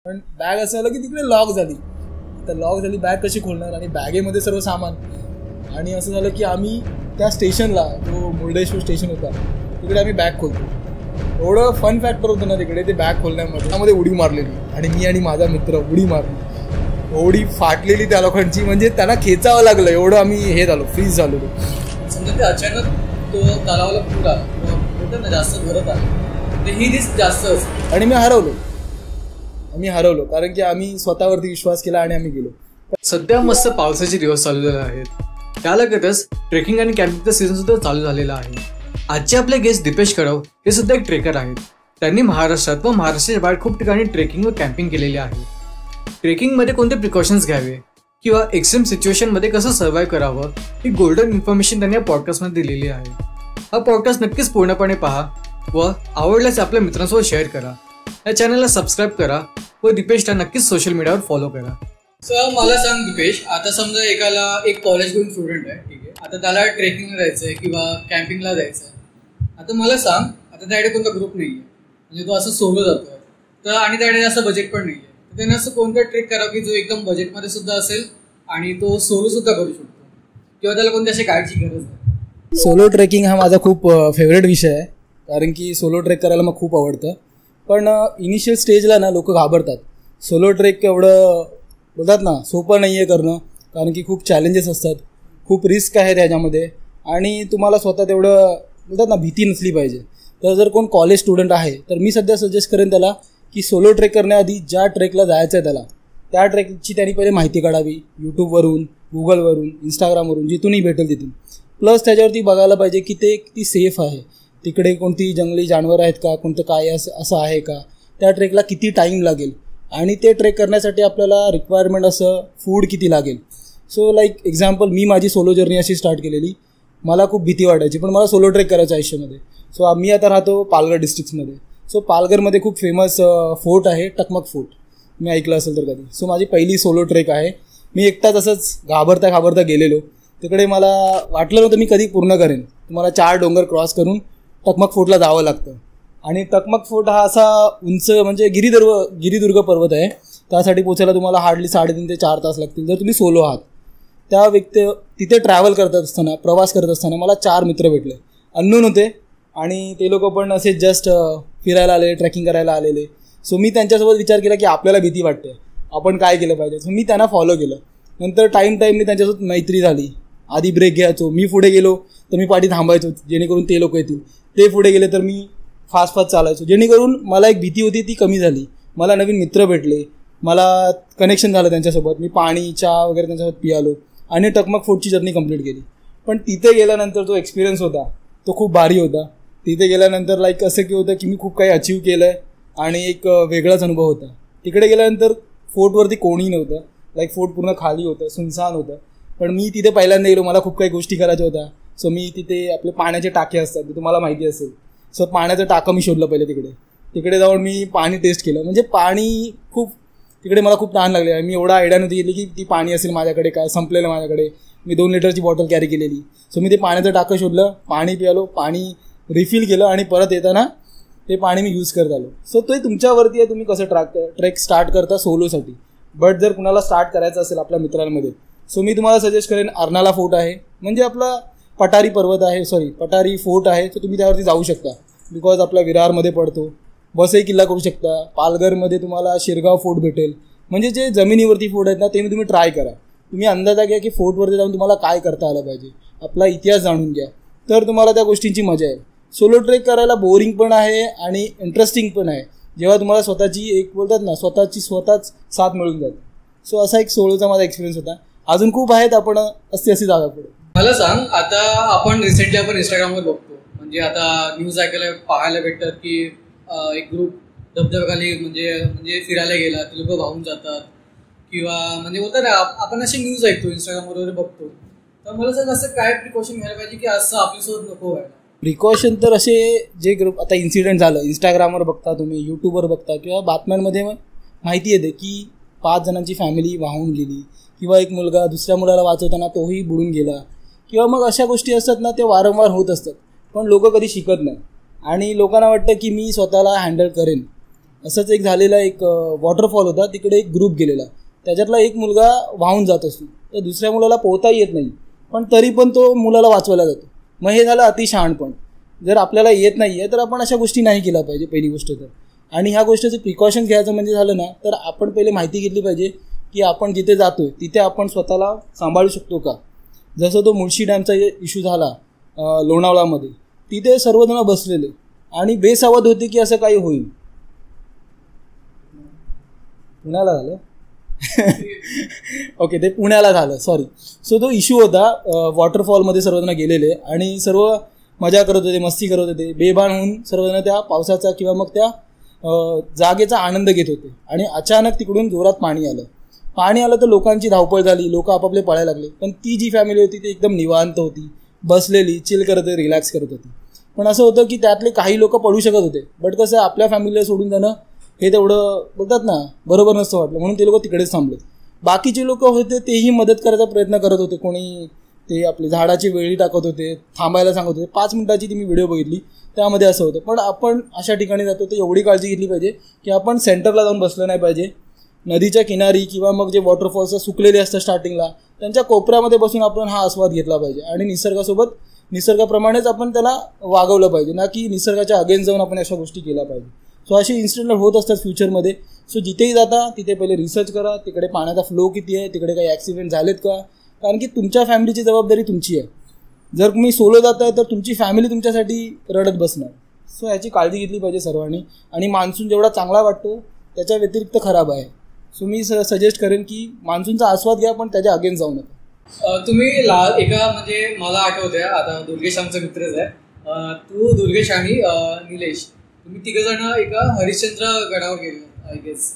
पण बॅग असं झालं की तिकडे लॉक झाली. तर लॉक झाली, बॅग कशी खोलणार आणि बॅगेमध्ये सर्व सामान. आणि असं झालं की आम्ही त्या स्टेशनला, जो मुर्डेश्वर स्टेशन होता तिकडे आम्ही बॅग खोलतो. एवढं फन फॅक्टर होतं ना तिकडे ते बॅग खोलण्यामध्ये. त्यामध्ये उडी मारलेली आणि मी आणि माझा मित्र उडी मारली. उडी फाटलेली त्या लोकांची, म्हणजे त्यांना खेचावं लागलं एवढं आम्ही हे झालो, फ्रीज झालो. समजा ते अचानक तो तलावाला पूर आला होतं ना, जास्त भरत आलं तर ही रिस्क जास्त असते. आणि आम्ही हरवलो कारण की आम्ही स्वतःवरती विश्वास केला आणि आम्ही गेलो. सध्या मस्त पावसाचे दिवस चालू झाले आहेत, त्यालगतच ट्रेकिंग आणि कॅम्पिंगचा सीझन सुद्धा चालू झालेला आहे. आजचे आपले गेस्ट दीपेश कडव हे सुद्धा एक ट्रेकर आहेत. त्यांनी महाराष्ट्रात व महाराष्ट्राच्या बाहेर खूप ठिकाणी ट्रेकिंग व कॅम्पिंग केलेले आहे. ट्रेकिंगमध्ये कोणते प्रिकॉशन्स घ्यावे किंवा एक्स्ट्रीम सिच्युएशनमध्ये कसं सर्व्हाइव्ह करावं ही गोल्डन इन्फॉर्मेशन त्यांनी या पॉडकास्टमध्ये दिलेली आहे. हा पॉडकास्ट नक्कीच पूर्णपणे पहा व आवडल्यास आपल्या मित्रांसोबत शेअर करा. या चॅनलला सबस्क्राईब करा व दीपेशला नक्कीच सोशल मीडियावर फॉलो करा. सर मला सांग दीपेश, आता समजा एक कॉलेज गोईंग स्टुडंट आहे, ठीक आहे, आता त्याला ट्रेकिंगला जायचं आहे किंवा कॅम्पिंगला जायचं आहे. आता मला सांग, आता त्याकडे कोणता ग्रुप नाही आहे, म्हणजे तो असं सोलो जातोय तर, आणि त्याकडे जास्त बजेट पण नाही आहे, तर त्याने असं कोणता ट्रेक करावं की जो एकदम बजेटमध्ये सुद्धा असेल आणि तो सोलो सुद्धा करू शकतो, किंवा त्याला कोणत्या अशा गाईडची गरज आहे? सोलो ट्रेकिंग हा माझा खूप फेवरेट विषय आहे, कारण की सोलो ट्रेक करायला मग खूप आवडतं. पण इनिशियल स्टेजला ना लोक घाबरतात. सोलो ट्रेक एवढं बोलतात ना सोपं नाही आहे करणं, कारण की खूप चॅलेंजेस असतात, खूप रिस्क आहे त्याच्यामध्ये, आणि तुम्हाला स्वतः तेवढं बोलतात ना भीती नसली पाहिजे. तर जर कोण कॉलेज स्टुडंट आहे तर मी सध्या सजेस्ट करेन त्याला की सोलो ट्रेक करण्याआधी ज्या ट्रेकला जायचं आहे त्याला त्या ट्रेकची त्यांनी पहिले माहिती काढावी, यूट्यूबवरून, गुगलवरून, इंस्टाग्रामवरून, जिथूनही भेटेल तिथून. प्लस त्याच्यावरती बघायला पाहिजे की ते किती सेफ आहे, तिकडे कोणती जंगली जानवर आहेत का, कोणतं काय असं आहे का, त्या ट्रेकला किती टाईम लागेल, आणि ते ट्रेक करण्यासाठी आपल्याला रिक्वायरमेंट असं फूड किती लागेल. सो लाईक एक्झाम्पल, मी माझी सोलो जर्नी अशी स्टार्ट केलेली. मला खूप भीती वाटायची, पण मला सोलो ट्रेक करायचं आयुष्यामध्ये. सो मी आता राहतो पालघर डिस्ट्रिक्टमध्ये. सो पालघरमध्ये खूप फेमस फोर्ट आहे टकमक फोर्ट, मी ऐकलं असेल तर कधी. सो माझी पहिली सोलो ट्रेक आहे. मी एकटा तसंच घाबरता गेलेलो तिकडे. मला वाटलं नव्हतं मी कधी पूर्ण करेन. तुम्हाला 4 डोंगर क्रॉस करून टकमक फोर्टला जावं लागतं. आणि टकमक फोर्ट हा असा उंच म्हणजे गिरिदुर्ग पर्वत आहे. त्यासाठी पोचायला तुम्हाला हार्डली 3.5 ते 4 तास लागतील जर तुम्ही सोलो आहात. त्या तिथे ट्रॅव्हल प्रवास करत असताना मला 4 मित्र भेटले, अननोन होते, आणि ते लोक पण असे जस्ट फिरायला आले, ट्रेकिंग करायला आलेले. सो मी त्यांच्यासोबत विचार केला की आपल्याला भीती वाटते, आपण काय केलं पाहिजे. सो मी त्यांना फॉलो केलं. नंतर टाईमनी त्यांच्यासोबत मैत्री झाली. आधी ब्रेक घ्यायचो, मी पुढे गेलो तर मी पाठी थांबायचो जेणेकरून ते लोक येतील, ते पुढे गेले तर मी फास्ट चालायचो, जेणेकरून मला एक भीती होती ती कमी झाली. मला नवीन मित्र भेटले, मला कनेक्शन झालं त्यांच्यासोबत. मी पाणी, चहा वगैरे त्यांच्यासोबत पियालो आणि टकमक फोर्टची जर्नी कंप्लीट केली. पण तिथे गेल्यानंतर जो एक्सपिरियन्स होता तो खूप भारी होता. तिथे गेल्यानंतर लाईक असं की होतं की मी खूप काही अचीव केलं आहे आणि एक वेगळाच अनुभव होता. तिकडे गेल्यानंतर फोर्टवरती कोणी नव्हतं, लाईक फोर्ट पूर्ण खाली होतं, सुनसान होतं. पण मी तिथे पहिल्यांदा गेलो, मला खूप काही गोष्टी करायच्या होत्या. सो मी तिथे आपले पाण्याचे टाके असतात ते तुम्हाला माहिती असेल. सो पाण्याचं टाकं मी शोधलं पहिले. तिकडे जाऊन मी पाणी टेस्ट केलं. म्हणजे पाणी खूप तिकडे मला खूप तहान लागली. मी एवढा आयडिया नव्हती गेली की ती पाणी असेल माझ्याकडे, काय संपलेलं माझ्याकडे. मी 2 लिटरची बॉटल कॅरी केलेली. सो मी ते पाण्याचं टाकं शोधलं, पाणी पियालो, पाणी रिफिल केलं आणि परत येताना ते पाणी मी यूज करत आलो. सो ते तुमच्यावरती आहे, तुम्ही कसं ट्रेक स्टार्ट करता सोलोसाठी. बट जर कुणाला स्टार्ट करायचं असेल आपल्या मित्रांमध्ये, सो मी तुम्हाला सजेस्ट करेन अर्नाळा फोर्ट आहे, म्हणजे आपला पठारी फोर्ट आहे. तर तुम्ही त्यावरती जाऊ शकता, बिकॉज आपला विरारमध्ये पडतो. वसई किल्ला करू शकता. पालघरमध्ये तुम्हाला शिरगाव फोर्ट भेटेल. म्हणजे जे जमिनीवरती फोर्ट आहेत ना ते तुम्ही ट्राय करा. तुम्ही अंदाजा घ्या की फोर्टवरती जाऊन तुम्हाला काय करता आलं पाहिजे, आपला इतिहास जाणून घ्या, तर तुम्हाला त्या गोष्टींची मजा येईल. सोलो ट्रेक करायला बोरिंग पण आहे आणि इंटरेस्टिंग पण आहे, जेव्हा तुम्हाला स्वतःची एक बोलतात ना स्वतःच साथ मिळून जाते. सो असा एक सोलोचा माझा एक्सपिरियन्स होता. अजून खूप आहेत, आपण अशी जागा पुढे. मला सांग, आता आपण रिसेंटली इंस्टाग्रामवर बघतो, म्हणजे आता न्यूज पाहायला भेटतात की एक ग्रुप धबधब्याखाली म्हणजे फिरायला गेला, ते लोक वाहून जातात, किंवा म्हणजे बोलतात ना आपण अशी न्यूज ऐकतो, इंस्टाग्रामवर वगैरे बघतो. तर मला सांग, असं काय प्रिकॉशन घ्यायला पाहिजे की असं आपल्यासोबत नको व्हायला? प्रिकॉशन तर असे जे ग्रुप आता इन्सिडेंट झालं, इंस्टाग्रामवर बघता तुम्ही, यूट्यूबवर बघता, किंवा बातम्यांमध्ये माहिती येते की 5 जणांची फॅमिली वाहून गेली, किंवा एक मुलगा दुसऱ्या मुलाला वाचवताना तोही बुडून गेला, किंवा मग अशा गोष्टी असतात ना, ते वारंवार होत असतात. पण लोक कधी शिकत नाही आणि लोकांना वाटतं की मी स्वतःला हँडल करेन. असंच एक झालेला एक वॉटरफॉल होता, तिकडे एक ग्रुप गेलेला, त्याच्यातला एक मुलगा वाहून जात असतो, तर दुसऱ्या मुलाला पोहताही येत नाही, पण तरी पण तो मुलाला वाचवायला जातो. मग हे झालं अति शहाणपण. जर आपल्याला येत नाही आहे तर आपण अशा गोष्टी नाही केल्या पाहिजे पहिली गोष्ट तर. आणि ह्या गोष्टीचं प्रिकॉशन घ्यायचं म्हणजे झालं ना, तर आपण पहिले माहिती घेतली पाहिजे की आपण जिथे जातो आहे तिथे आपण स्वतःला सांभाळू शकतो का. जसं तो मुळशी डॅमचा इश्यू झाला लोणावळामध्ये, तिथे सर्वजण बसलेले आणि बेसावध होते की असं काही होईल. पुण्याला झालं ओके, ते पुण्याला झालं, सॉरी. सो तो इश्यू होता, वॉटरफॉलमध्ये सर्वजण गेलेले आणि सर्व मजा करत होते, मस्ती करत होते, बेभान होऊन सर्वजण त्या पावसाचा किंवा मग त्या जागेचा आनंद घेत होते. आणि अचानक तिकडून जोरात पाणी आलं तर लोकांची धावपळ झाली, लोक आपापले पळायला लागले. पण ती जी फॅमिली होती ती एकदम निवांत होती, बसलेली, चिल करत होती, रिलॅक्स करत होती. पण असं होतं की त्यातले काही लोक पडू शकत होते, बट कसं आपल्या फॅमिलीला सोडून जाणं हे तेवढं बोलतात ना बरोबर नसतं वाटलं, म्हणून ते लोक तिकडेच थांबले. बाकीचे लोक होते तेही मदत करायचा प्रयत्न करत होते, कोणी ते आपली झाडाची वेळी टाकत होते, थांबायला सांगत होते. 5 मिनिटाची ती मी व्हिडिओ बघितली, त्यामध्ये असं होतं. पण आपण अशा ठिकाणी जातो तर एवढी काळजी घेतली पाहिजे की आपण सेंटरला जाऊन बसलं नाही पाहिजे. नदीच्या किनारी किंवा मग जे वॉटरफॉल्स सुकलेले असतात स्टार्टिंगला, त्यांच्या कोपऱ्यामध्ये बसून आपण हा आस्वाद घेतला पाहिजे आणि निसर्गासोबत निसर्गाप्रमाणेच आपण त्याला वागवलं पाहिजे, ना की निसर्गाच्या अगेन्स्ट जाऊन आपण अशा गोष्टी केल्या पाहिजे. सो अशी इन्सिडेंट होत असतात फ्युचरमध्ये. सो जिथेही जाता तिथे पहिले रिसर्च करा, तिकडे पाण्याचा फ्लो किती आहे, तिकडे काही ॲक्सिडेंट झालेत का, कारण की तुमच्या फॅमिलीची जबाबदारी तुमची आहे. जर तुम्ही सोलो जाताय तर तुमची फॅमिली तुमच्यासाठी रडत बसणार. सो याची काळजी घेतली पाहिजे सर्वांनी. आणि मान्सून जेवढा चांगला वाटतो त्याच्या व्यतिरिक्त खराब आहे. सो मी सजेस्ट करेन की मान्सूनचा आस्वाद घ्या, पण त्याच्या अगेन्स्ट जाऊ नका. तुम्ही एका म्हणजे मला आठवतंय, आता दुर्गेश आमचा मित्रच आहे, तू दुर्गेश आणि निलेश, तुम्ही तिघजण एका हरिश्चंद्र गडावर गेले आय गेस.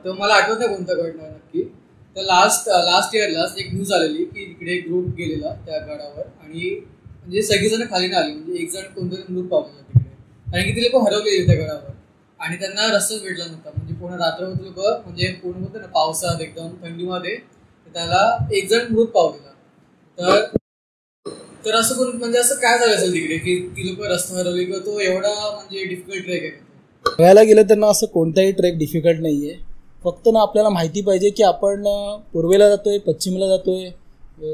तर मला आठवत नाही कोणता गड नक्की. तर लास्ट इयरलाच एक न्यूज आलेली की तिकडे एक ग्रुप गेलेला त्या गडावर आणि म्हणजे सगळीजण खाली नाही आली, म्हणजे एक जण कोणतरी मृत पावलेला तिकडे, कारण की ते लोक हरवलेले त्या गडावर आणि त्यांना रस्ताच भेटला नव्हता. म्हणजे पूर्ण रात्रभर लोक म्हणजे पूर्ण होतं ना पावसात एकदम थंडीमध्ये, त्याला एक जण मृत पावलेला. तर असं करून म्हणजे असं काय झालं असेल तिकडे की ती लोक रस्ता हरवली किंवा तो एवढा म्हणजे डिफिकल्ट ट्रेक आहे? बघायला गेलं तर ना असं कोणताही ट्रेक डिफिकल्ट नाही आहे. फक्त ना आपल्याला माहिती पाहिजे की आपण पूर्वेला जातोय, पश्चिमेला जातोय,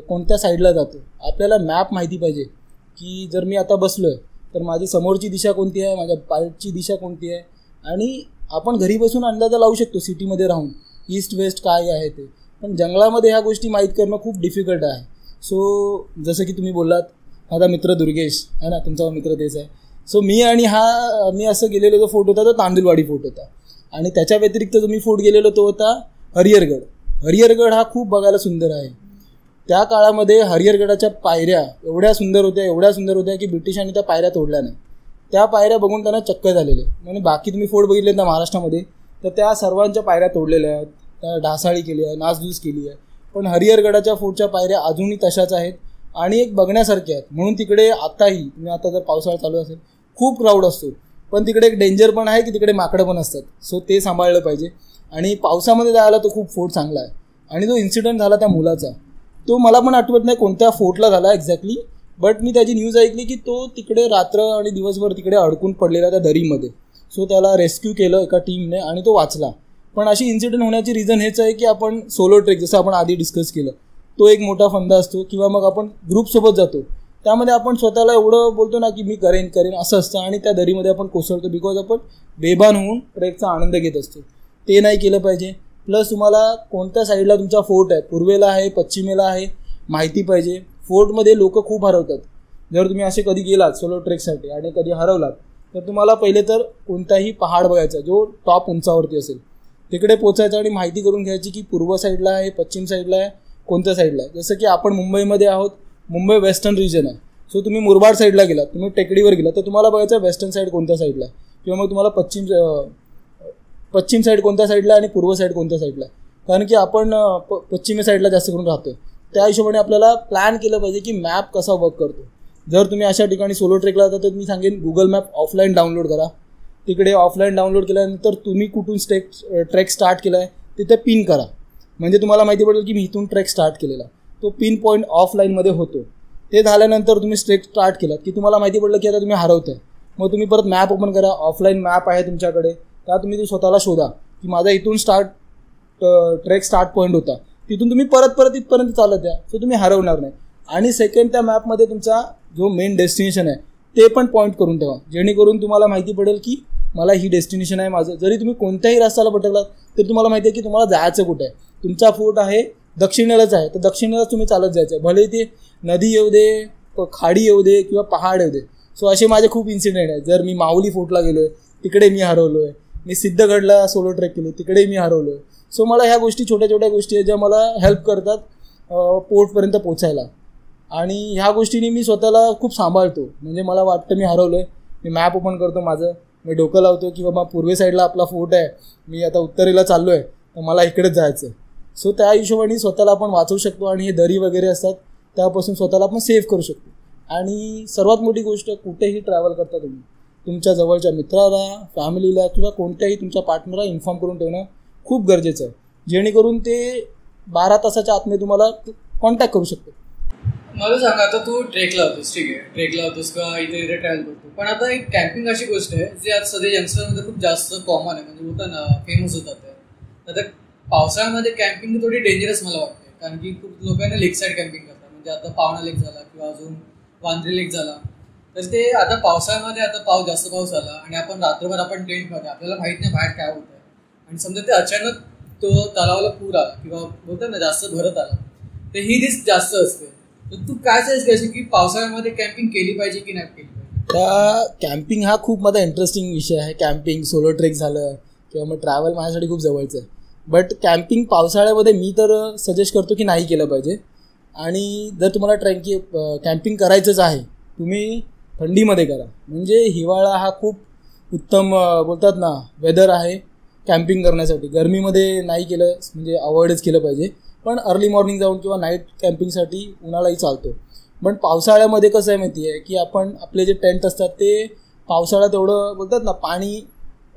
कोणत्या साईडला जातो. आपल्याला मॅप माहिती पाहिजे की जर मी आता बसलोय तर माझी समोरची दिशा कोणती आहे, माझ्या पाठची दिशा कोणती आहे. आणि आपण घरी बसून अंदाजा लावू शकतो सिटीमध्ये राहून ईस्ट वेस्ट काय आहे ते, पण जंगलामध्ये ह्या गोष्टी माहीत करणं खूप डिफिकल्ट आहे. सो जसं की तुम्ही बोललात, माझा मित्र दुर्गेश आहे ना, तुमचा मित्र तेच आहे. सो मी असं गेलेलो जो फोर्ट होता तो तांदुलवाडी फोर्ट होता. आणि त्याच्या व्यतिरिक्त जो मी फोर्ट गेलेलो तो होता हरिहरगड. हरिहरगड हा खूप बघायला सुंदर आहे. त्या काळामध्ये हरिहरगडाच्या पायऱ्या एवढ्या सुंदर होत्या की ब्रिटिशांनी त्या पायऱ्या तोडल्या नाही. त्या पायऱ्या बघून त्यांना चक्क झालेले. म्हणजे बाकी तुम्ही फोर्ट बघितले ना महाराष्ट्रामध्ये, तर त्या सर्वांच्या पायऱ्या तोडलेल्या आहेत, त्या ढासाळी केली आहे, नासधूस केली आहे. पण हरिहरगडाच्या फोर्टच्या पायऱ्या अजूनही तशाच आहेत आणि एक बघण्यासारख्या आहेत. म्हणून तिकडे आताही तुम्ही आता जर पावसाळा चालू असेल खूप क्राऊड असतो, पण तिकडे एक डेंजर पण आहे की तिकडे माकडं पण असतात. सो ते सांभाळलं पाहिजे. आणि पावसामध्ये जायला तो खूप फोर्ट चांगला आहे. आणि जो इन्सिडेंट झाला त्या मुलाचा, तो मला पण आठवत नाही कोणत्या फोर्टला झाला एक्झॅक्टली, बट मी त्याची न्यूज ऐकली की तो तिकडे रात्र आणि दिवसभर तिकडे अडकून पडलेला त्या दरीमध्ये. सो त्याला रेस्क्यू केलं एका टीमने आणि तो वाचला. पण अशी इन्सिडेंट होण्याची रिझन हेच आहे की आपण सोलो ट्रेक, जसं आपण आधी डिस्कस केलं, तो एक मोठा फंदा असतो. किंवा मग आपण ग्रुपसोबत जातो, त्यामध्ये आपण स्वतःला एवढं बोलतो ना की मी करेन असं असतं आणि त्या दरीमध्ये आपण कोसळतो बिकॉज आपण बेभान होऊन ट्रेकचा आनंद घेत असतो. ते नाही केलं पाहिजे. प्लस तुम्हाला कोणत्या साईडला तुमचा फोर्ट आहे, पूर्वेला आहे, पश्चिमेला आहे, माहिती पाहिजे. फोर्टमध्ये लोक खूप हरवतात. जर तुम्ही असे कधी गेलात सोलो ट्रेकसाठी आणि कधी हरवलात तर तुम्हाला पहिले तर कोणताही पहाड बघायचा जो टॉप उंचावरती असेल, तिकडे पोचायचं आणि माहिती करून घ्यायची की पूर्व साईडला आहे, पश्चिम साईडला आहे, कोणत्या साईडला आहे. जसं की आपण मुंबईमध्ये आहोत, मुंबई वेस्टर्न रिजन आहे. सो तुम्ही मुरबाड साईडला गेलात, तुम्ही टेकडीवर गेलात, तर तुम्हाला बघायचं वेस्टर्न साईड कोणत्या साईडला आहे, किंवा मग तुम्हाला पश्चिम साईड कोणत्या साईडला आहे आणि पूर्व साईड कोणत्या साईडला आहे. कारण की आपण पश्चिमी साईडला जास्त करून राहतो. त्या हिशोबाने आपल्याला प्लॅन केलं पाहिजे की मॅप कसा वर्क करतो. जर तुम्ही अशा ठिकाणी सोलो ट्रेकला जाता तर मी सांगेन गुगल मॅप ऑफलाईन डाउनलोड करा. तिकडे ऑफलाईन डाउनलोड केल्यानंतर तुम्ही कुठून ट्रेक स्टार्ट केला आहे तिथे पिन करा, म्हणजे तुम्हाला माहिती पडेल की मी इथून ट्रेक स्टार्ट केलेला. तो पिन पॉईंट ऑफलाईनमध्ये होतो. ते झाल्यानंतर तुम्ही ट्रेक स्टार्ट केलात की तुम्हाला माहिती पडलं की आता तुम्ही हरवताय, मग तुम्ही परत मॅप ओपन करा. ऑफलाईन मॅप आहे तुमच्याकडे, त्या तुम्ही ते स्वतःला शोधा की माझा इथून ट्रेक स्टार्ट पॉईंट होता, तिथून तुम्ही परत इथपर्यंत चालत या, सो तुम्ही हरवणार नाही. आणि सेकंड, त्या मॅपमध्ये तुमचा जो मेन डेस्टिनेशन आहे ते पण पॉईंट करून ठेवा, जेणेकरून तुम्हाला माहिती पडेल की मला ही डेस्टिनेशन आहे माझं. जरी तुम्ही कोणत्याही रस्त्याला भटकलात तर तुम्हाला माहिती आहे की तुम्हाला जायचं कुठे आहे. तुमचा फोर्ट आहे दक्षिणेलाच आहे, तर दक्षिणेलाच तुम्ही चालत जायचं आहे, भले ते नदी येऊ दे, खाडी येऊ दे किंवा पहाड येऊ दे. सो असे माझे खूप इन्सिडेंट आहेत. जर मी माहुली फोर्टला गेलो आहे तिकडे मी हरवलो आहे, मी सिद्धगडला सोलो ट्रेक केले तिकडे मी हरवलो आहे. सो मला ह्या गोष्टी छोट्या छोट्या गोष्टी आहेत ज्या मला हेल्प करतात पोर्टपर्यंत पोचायला. आणि ह्या गोष्टींनी मी स्वतःला खूप सांभाळतो. म्हणजे मला वाटतं मी हरवलो आहे, मी मॅप ओपन करतो माझं, मी डोकं लावतो की बाबा पूर्वे साईडला आपला फोर्ट आहे, मी आता उत्तरेला चाललो आहे तर मला इकडेच जायचं. सो त्या हिशोबाने स्वतःला आपण वाचवू शकतो आणि हे दरी वगैरे असतात त्यापासून स्वतःला आपण सेव्ह करू शकतो. आणि सर्वात मोठी गोष्ट, कुठेही ट्रॅव्हल करता तुम्ही तुमच्या जवळच्या मित्राला, फॅमिलीला किंवा कोणत्याही तुमच्या पार्टनरला इन्फॉर्म करून ठेवणं खूप गरजेचं आहे, जेणेकरून ते 12 तासाच्या आतमध्ये तुम्हाला कॉन्टॅक्ट करू शकतो. मला सांगा, आता तू ट्रेकला होतोस, ठीक आहे, ट्रेकला होतोस किंवा इथे ट्रॅव्हल करतो, पण आता एक कॅम्पिंग अशी गोष्ट आहे जी आज सध्या यंगस्टरमध्ये खूप जास्त कॉमन आहे, म्हणजे होतं ना, फेमस होतात. आता पावसाळ्यामध्ये कॅम्पिंग थोडी डेंजरस मला वाटते, कारण की खूप लोकांना लेक साईड कॅम्पिंग करतात. म्हणजे आता पावणा लेक झाला किंवा अजून वांद्रे लेक झाला, तर ते आता पावसाळ्यामध्ये आता जास्त पाऊस झाला आणि आपण रात्रभर आपण टेंटमध्ये, आपल्याला माहित नाही बाहेर काय होतं, आणि समजा ते अचानक तो तलावाला पूर आला किंवा बोलतात ना जास्त भरत आला, तर ही रिस्क जास्त असते. तर तू काय सजेस्ट करशील की पावसाळ्यामध्ये कॅम्पिंग केली पाहिजे की नाही केली पाहिजे? त्या कॅम्पिंग हा खूप माझा इंटरेस्टिंग विषय आहे. कॅम्पिंग, सोलो ट्रेक झालं किंवा मग ट्रॅव्हल माझ्यासाठी खूप जवळचं आहे. बट कॅम्पिंग पावसाळ्यामध्ये मी तर सजेस्ट करतो की नाही केलं पाहिजे. आणि जर तुम्हाला कॅम्पिंग करायचंच आहे तुम्ही थंडीमध्ये करा. म्हणजे हिवाळा हा खूप उत्तम बोलतात ना वेदर आहे कॅम्पिंग करण्यासाठी. गरमीमध्ये नाही केलं म्हणजे अवॉइडच केलं पाहिजे. पण अर्ली मॉर्निंग जाऊन किंवा नाईट कॅम्पिंगसाठी उन्हाळाही चालतो. पण पावसाळ्यामध्ये कसं आहे माहिती आहे की आपण आपले जे टेंट असतात ते पावसाळ्यात एवढं बोलतात ना पाणी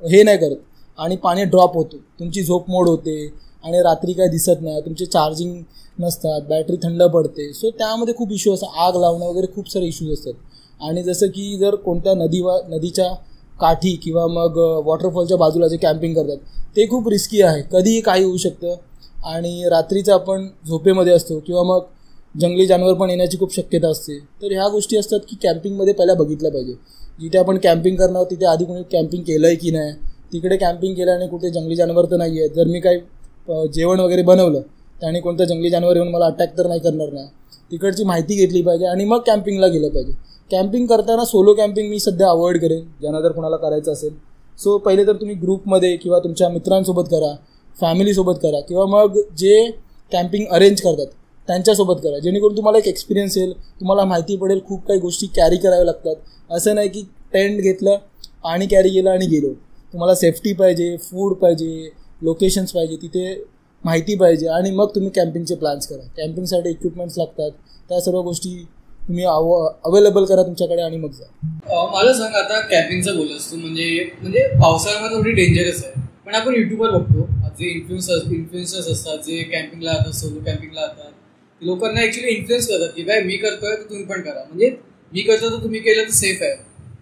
हे नाही करत आणि पाणी ड्रॉप होतो, तुमची झोप मोड होते आणि रात्री काय दिसत नाही, तुमचे चार्जिंग नसतात, बॅटरी थंड पडते. सो त्यामध्ये खूप इश्यू असतात, आग लावणं वगैरे खूप सारे इश्यूज असतात. आणि जसं की जर कोणत्या नदीच्या काठी किंवा मग वॉटरफॉलच्या बाजूला जे कॅम्पिंग करतात ते खूप रिस्की आहे, कधीही काही होऊ शकतं. आणि रात्रीचं आपण झोपेमध्ये असतो किंवा मग जंगली जानवर पण येण्याची खूप शक्यता असते. तर ह्या गोष्टी असतात की कॅम्पिंगमध्ये पहिला बघितल्या पाहिजे. जिथे आपण कॅम्पिंग करणार तिथे आधी कोणी कॅम्पिंग केलं आहे की नाही, तिकडे कॅम्पिंग केल्याने कुठे जंगली जानवर तर नाही आहे, जर मी काही जेवण वगैरे बनवलं त्याने कोणतं जंगली जानवर येऊन मला अटॅक तर नाही करणार नाही, तिकडची माहिती घेतली पाहिजे आणि मग कॅम्पिंगला गेलं पाहिजे. कॅम्पिंग करताना सोलो कॅम्पिंग मी सध्या अवॉइड करेन ज्यांना जर कोणाला करायचं असेल. सो पहिले तर तुम्ही ग्रुपमध्ये किंवा तुमच्या मित्रांसोबत करा, फॅमिलीसोबत करा किंवा मग जे कॅम्पिंग अरेंज करतात त्यांच्यासोबत करा, जेणेकरून तुम्हाला एक एक्सपिरियन्स येईल, तुम्हाला माहिती पडेल. खूप काही गोष्टी कॅरी कराव्या लागतात. असं नाही की टेंट घेतलं, पाणी कॅरी केलं आणि गेलो. तुम्हाला सेफ्टी पाहिजे, फूड पाहिजे, लोकेशन्स पाहिजे, तिथे माहिती पाहिजे आणि मग तुम्ही कॅम्पिंगचे प्लॅन्स करा. कॅम्पिंगसाठी इक्विपमेंट्स लागतात, त्या सर्व गोष्टी तुम्ही अवेलेबल करा तुमच्याकडे आणि मग जा. मला सांग, आता कॅम्पिंगचं बोलस तू, म्हणजे पावसाळ्यामध्ये थोडी डेंजरस आहे, पण आपण युट्यूबवर बघतो जे इन्फ्लुएन्सर्स असतात जे कॅम्पिंगला जातात, सोलो कॅम्पिंगला जातात, लोकांना ॲक्च्युली इन्फ्लुएन्स करतात की बाय मी करतोय तर तुम्ही पण करा, म्हणजे मी करतो तर तुम्ही केलं तर सेफ आहे.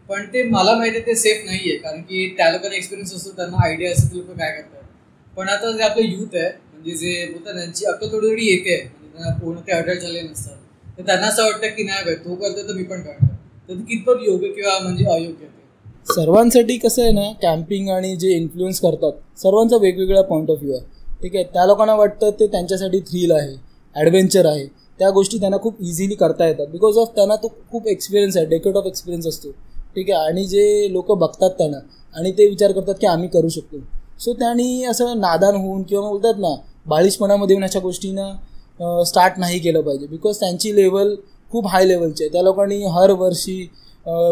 पण ते मला माहिती आहे ते सेफ नाही आहे, कारण की त्या लोकांना एक्सपिरियन्स असतो, त्यांना आयडिया असतो ते लोक काय करतात. पण आता जे आपलं यूथ आहे, म्हणजे जे बोलतात त्यांची अक्कल थोडी थोडी येते, म्हणजे त्यांना पूर्ण ते अडल्ट झालेले नसतात, तर त्यांना असं वाटतं की नाही तो करतो तर मी पण करतो. तर ते कितपत योग्य किंवा म्हणजे अयोग्य ते सर्वांसाठी कसं आहे ना, कॅम्पिंग आणि जे इन्फ्लुएन्स करतात सर्वांचा वेगवेगळा पॉईंट ऑफ व्ह्यू आहे. ठीक आहे, त्या लोकांना वाटतं ते त्यांच्यासाठी थ्रिल आहे, ॲडव्हेंचर आहे, त्या गोष्टी त्यांना खूप इझिली करता येतात बिकॉज ऑफ त्यांना तो खूप एक्सपिरियन्स आहे, डेकेड ऑफ एक्सपिरियन्स असतो. ठीक आहे, आणि जे लोक बघतात त्यांना आणि ते विचार करतात की आम्ही करू शकतो. सो त्यांनी असं नादान होऊन किंवा बोलतात ना बालिशपणामध्ये येऊन अशा गोष्टींना स्टार्ट नाही केलं पाहिजे, बिकॉज त्यांची लेवल खूप हाय लेवलची आहे. त्या लोकांनी हर वर्षी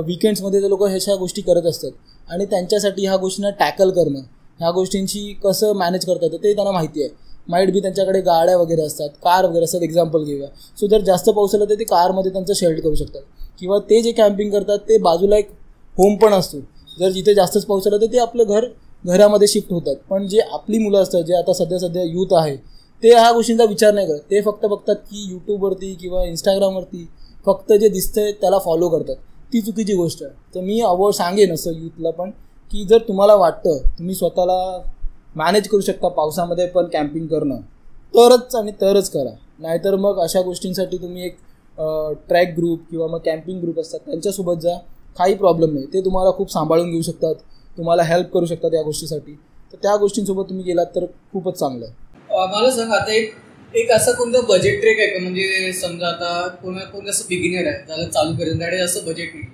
वीकेंड्समध्ये ते लोक ह्याच्या गोष्टी करत असतात आणि त्यांच्यासाठी ह्या गोष्टींना टॅकल करणं, ह्या गोष्टींची कसं मॅनेज करता येतं ते त्यांना माहिती आहे. माईट बी त्यांच्याकडे गाड्या वगैरे असतात, कार वगैरे असतात, एक्झाम्पल घेऊया. सो जर जास्त पाऊस आला तर ते कारमध्ये त्यांचं शेल्ट करू शकतात किंवा ते जे कॅम्पिंग करतात ते बाजूला एक होम पण असतो. जर जिथे जास्तच पाऊस आला तर ते आपलं घरामध्ये शिफ्ट होतात. पण जे आपली मुलं असतात, जे आता सध्या यूथ आहे, ते ह्या गोष्टींचा विचार नाही करत. ते फक्त बघतात की यूट्यूबवरती किंवा इंस्टाग्रामवरती फक्त जे दिसतंय त्याला फॉलो करतात. ती चुकीची गोष्ट आहे. तर मी सांगेन असं यूथला पण की जर तुम्हाला वाटतं तुम्ही स्वतःला मॅनेज करू शकता पावसामध्ये पण कॅम्पिंग करणं, तरच करा. नाहीतर मग अशा गोष्टींसाठी तुम्ही एक ट्रॅक ग्रुप किंवा मग कॅम्पिंग ग्रुप असतात त्यांच्यासोबत जा, काही प्रॉब्लेम नाही. ते तुम्हाला खूप सांभाळून घेऊ शकतात, तुम्हाला हेल्प करू शकतात या गोष्टीसाठी. तर त्या गोष्टींसोबत तुम्ही गेलात तर खूपच चांगलं आहे. मला सांग, आता एक असं कोणतं बजेट ट्रेक आहे का, म्हणजे समजा आता कोण असं बिगिनर आहे त्याला चालू करेल त्याकडे असं बजेट नाही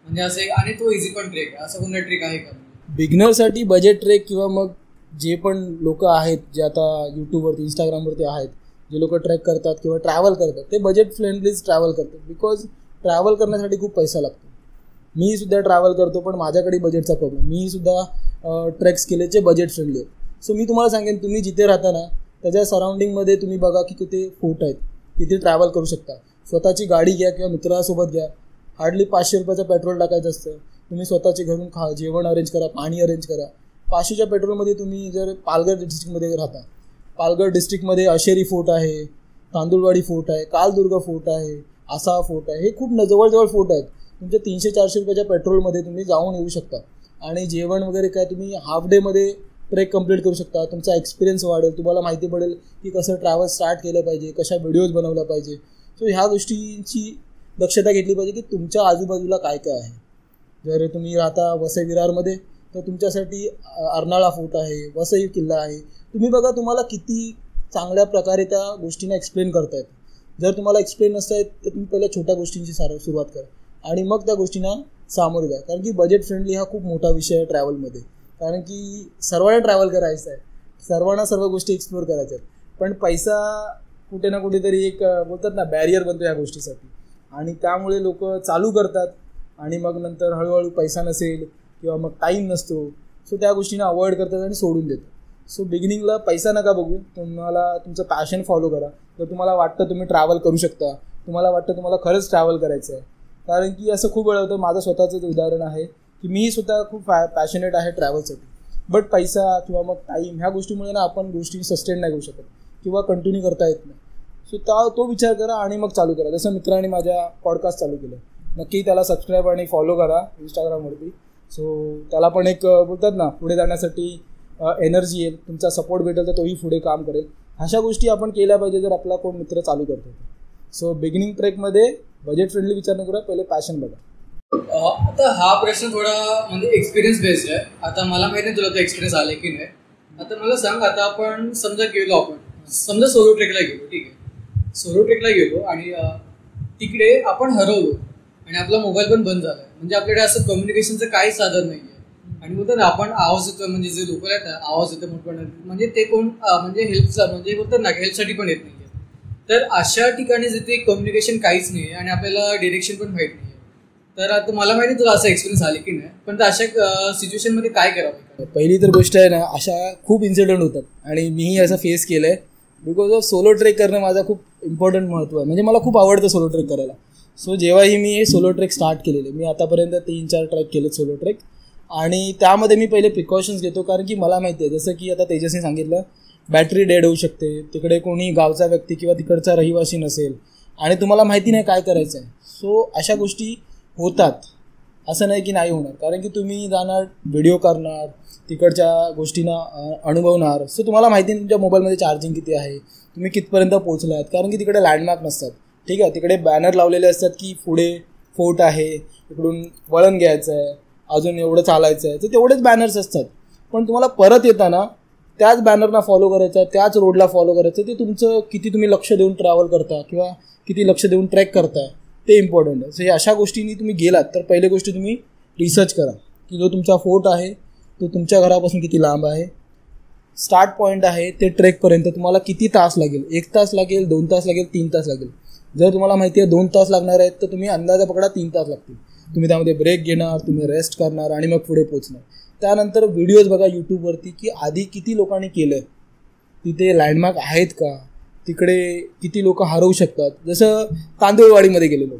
म्हणजे असं एक, आणि तो इझी पण ट्रेक आहे, असं कोणता ट्रेक आहे का बिगिनरसाठी? बजेट ट्रेक किंवा मग जे पण लोक आहेत जे आता यूट्यूबवरती इंस्टाग्रामवरती आहेत, जे लोक ट्रॅक करतात किंवा ट्रॅव्हल करतात, ते बजेट फ्रेंडलीच ट्रॅव्हल करतात. बिकॉज ट्रॅव्हल करण्यासाठी खूप पैसा लागतो. मी सुद्धा ट्रॅव्हल करतो पण माझ्याकडे बजेटचा प्रॉब्लेम. मी सुद्धा ट्रेक्स केले जे बजेट फ्रेंडली आहेत. सो मी तुम्हाला सांगेन, तुम्ही जिथे राहता ना त्याच्या सराउंडिंगमध्ये तुम्ही बघा की किती फोर्ट आहेत, तिथे ट्रॅव्हल करू शकता. स्वतःची गाडी घ्या किंवा मित्रासोबत घ्या. हार्डली 500 रुपयाचं पेट्रोल टाकायचं असतं. तुम्ही स्वतःचे घरून जेवण अरेंज करा, पाणी अरेंज करा. 500च्या पेट्रोलमध्ये तुम्ही जर पालघर डिस्ट्रिक्टमध्ये राहता, पालघर डिस्ट्रिक्टमध्ये अशेरी फोर्ट आहे, तांदुळवाडी फोर्ट आहे, कालदुर्ग फोर्ट आहे, आसा फोर्ट आहे. हे खूप जवळजवळ फोर्ट आहेत. तुमच्या 300-400 रुपयाच्या पेट्रोलमध्ये तुम्ही जाऊन येऊ शकता. आणि जेवण वगैरे काय तुम्ही हाफ डेमध्ये ट्रेक कंप्लीट करू शकता. तुमचा एक्सपिरियन्स वाढेल, तुम्हाला माहिती पडेल की कसं ट्रॅव्हल स्टार्ट केलं पाहिजे, कशा व्हिडिओज बनवल्या पाहिजे. सो ह्या गोष्टींची दक्षता घेतली पाहिजे की तुमच्या आजूबाजूला काय काय आहे. जर तुम्ही राहता वसई विरारमध्ये तर तुमच्यासाठी अर्नाळा फोर्ट आहे, वसई किल्ला आहे. तुम्ही बघा तुम्हाला किती चांगल्या प्रकारे त्या गोष्टींना एक्सप्लेन करता येतं. जर तुम्हाला एक्सप्लेन नसता येत तर तुम्ही पहिल्या छोट्या गोष्टींची सुरुवात करा आणि मग त्या गोष्टींना सामोरे जा. कारण की बजेट फ्रेंडली हा खूप मोठा विषय आहे ट्रॅव्हलमध्ये. कारण की सर्वांना ट्रॅव्हल करायचं आहे, सर्वांना सर्व गोष्टी एक्सप्लोर करायच्या आहेत. पण पैसा कुठे ना कुठेतरी एक बोलतात ना बॅरियर बनतो या गोष्टीसाठी. आणि त्यामुळे लोक चालू करतात आणि मग नंतर हळूहळू पैसा नसेल किंवा मग टाईम नसतो, सो त्या गोष्टींना अवॉइड करतात आणि सोडून देतात. सो बिगिनिंगला पैसा नका बघू, तुम्हाला तुमचं पॅशन फॉलो करा. जर तुम्हाला वाटतं तुम्ही ट्रॅव्हल करू शकता, तुम्हाला वाटतं तुम्हाला खरंच ट्रॅव्हल करायचं आहे. कारण की असं खूप वेळ होतं, माझं स्वतःचंच उदाहरण आहे की मी स्वतः खूप पॅशनेट आहे ट्रॅव्हलसाठी. बट पैसा किंवा मग टाईम ह्या गोष्टीमुळे ना आपण गोष्टी सस्टेन नाही करू शकत किंवा कंटिन्यू करता येत नाही. सो तो विचार करा आणि मग चालू करा. जसं मित्रांनी माझ्या पॉडकास्ट चालू केलं, नक्की त्याला सबस्क्राईब आणि फॉलो करा इंस्टाग्रामवरती. सो त्याला पण एक बोलतात ना पुढे जाण्यासाठी एनर्जी येईल, तुमचा सपोर्ट भेटेल तर तोही पुढे काम करेल. अशा गोष्टी आपण केल्या पाहिजे जर आपला कोण मित्र चालू करतो. सो बिगिनिंग ट्रेकमध्ये बजेट फ्रेंडली विचार न करा, पहिले पॅशन बघा. आता हा प्रश्न थोडा म्हणजे एक्सपिरियन्स बेस्ड आहे. आता मला माहिती नाही तुला तो एक्सपिरियन्स आले की नाही. आता मला सांग, आता आपण समजा सोलो ट्रेकला गेलो, ठीक आहे, सोलो ट्रेकला गेलो आणि तिकडे आपण हरवलो आणि आपला मोबाईल पण बंद झाला, म्हणजे आपल्याकडे असं कम्युनिकेशनचं काही साधन नाही आहे. आणि बोलतात ना आपण आवाज येतो, म्हणजे जे लोक आहेत ना आवाज येतो मोठपणा, म्हणजे ते कोण म्हणजे हेल्पचा म्हणजे बोलतात ना हेल्पसाठी पण येत नाही. तर अशा ठिकाणी जिथे कम्युनिकेशन काहीच नाही आहे आणि आपल्याला डिरेक्शन पण माहीत नाही आहे, तर आता मला माहिती तुला असं एक्सपिरियन्स आले की नाही, पण तर अशा सिच्युएशनमध्ये काय करावं? पहिली तर गोष्ट आहे ना, अशा खूप इन्सिडेंट होतात आणि मीही असं फेस केलं आहे. बिकॉज ऑफ सोलो ट्रेक करणं माझा खूप इम्पॉर्टंट महत्त्व आहे. म्हणजे मला खूप आवडतं सोलो ट्रेक करायला. सो जेव्हाही मी हे सोलो ट्रेक स्टार्ट केलेले, मी आतापर्यंत 3-4 ट्रेक केलेत सोलो ट्रेक. आणि त्यामध्ये मी पहिले प्रिकॉशन्स घेतो. कारण की मला माहिती आहे, जसं की आता तेजसने सांगितलं, बॅटरी डेड होऊ शकते, तिकडे कोणी गावचा व्यक्ती किंवा तिकडचा रहिवासी नसेल आणि तुम्हाला माहिती नाही काय करायचं आहे. सो अशा गोष्टी होतात, असं नाही की नाही होणार. कारण की तुम्ही जाणार, व्हिडिओ करणार, तिकडच्या गोष्टींना अनुभवणार. सो तुम्हाला माहिती नाही तुमच्या मोबाईलमध्ये चार्जिंग किती आहे, तुम्ही कितपर्यंत पोहोचला आहात. कारण की तिकडे लँडमार्क नसतात, ठीक आहे. तिकडे बॅनर लावलेले असतात की पुढे फोर्ट आहे, इकडून वळण घ्यायचं आहे, अजून एवढं चालायचं आहे, तर तेवढेच बॅनर्स असतात. पण तुम्हाला परत येताना त्याच बॅनरना फॉलो करायचं, त्याच रोडला फॉलो करायचं. ते तुमचं किती तुम्ही लक्ष देऊन ट्रॅव्हल करता किंवा किती लक्ष देऊन ट्रॅक करताय ते इम्पॉर्टंट आहे. सो हे अशा गोष्टींनी तुम्ही गेलात तर पहिली गोष्ट तुम्ही रिसर्च करा की जो तुमचा फोर्ट आहे तो तुमच्या घरापासून किती लांब आहे, स्टार्ट पॉईंट आहे ते ट्रेकपर्यंत तुम्हाला किती तास लागेल. 1 तास लागेल, 2 तास लागेल, 3 तास लागेल. जर तुम्हाला माहिती आहे 2 तास लागणार आहेत तर तुम्ही अंदाजा पकडा 3 तास लागतील. तुम्ही त्यामध्ये ब्रेक घेणार, तुम्ही रेस्ट करणार आणि मग पुढे पोहोचणार. त्यानंतर व्हिडिओज बघा यूट्यूबवरती की आधी किती लोकांनी केलं आहे, तिथे लँडमार्क आहेत का, तिकडे किती लोक हरवू शकतात. जसं तांदूळवाडीमध्ये गेलेलो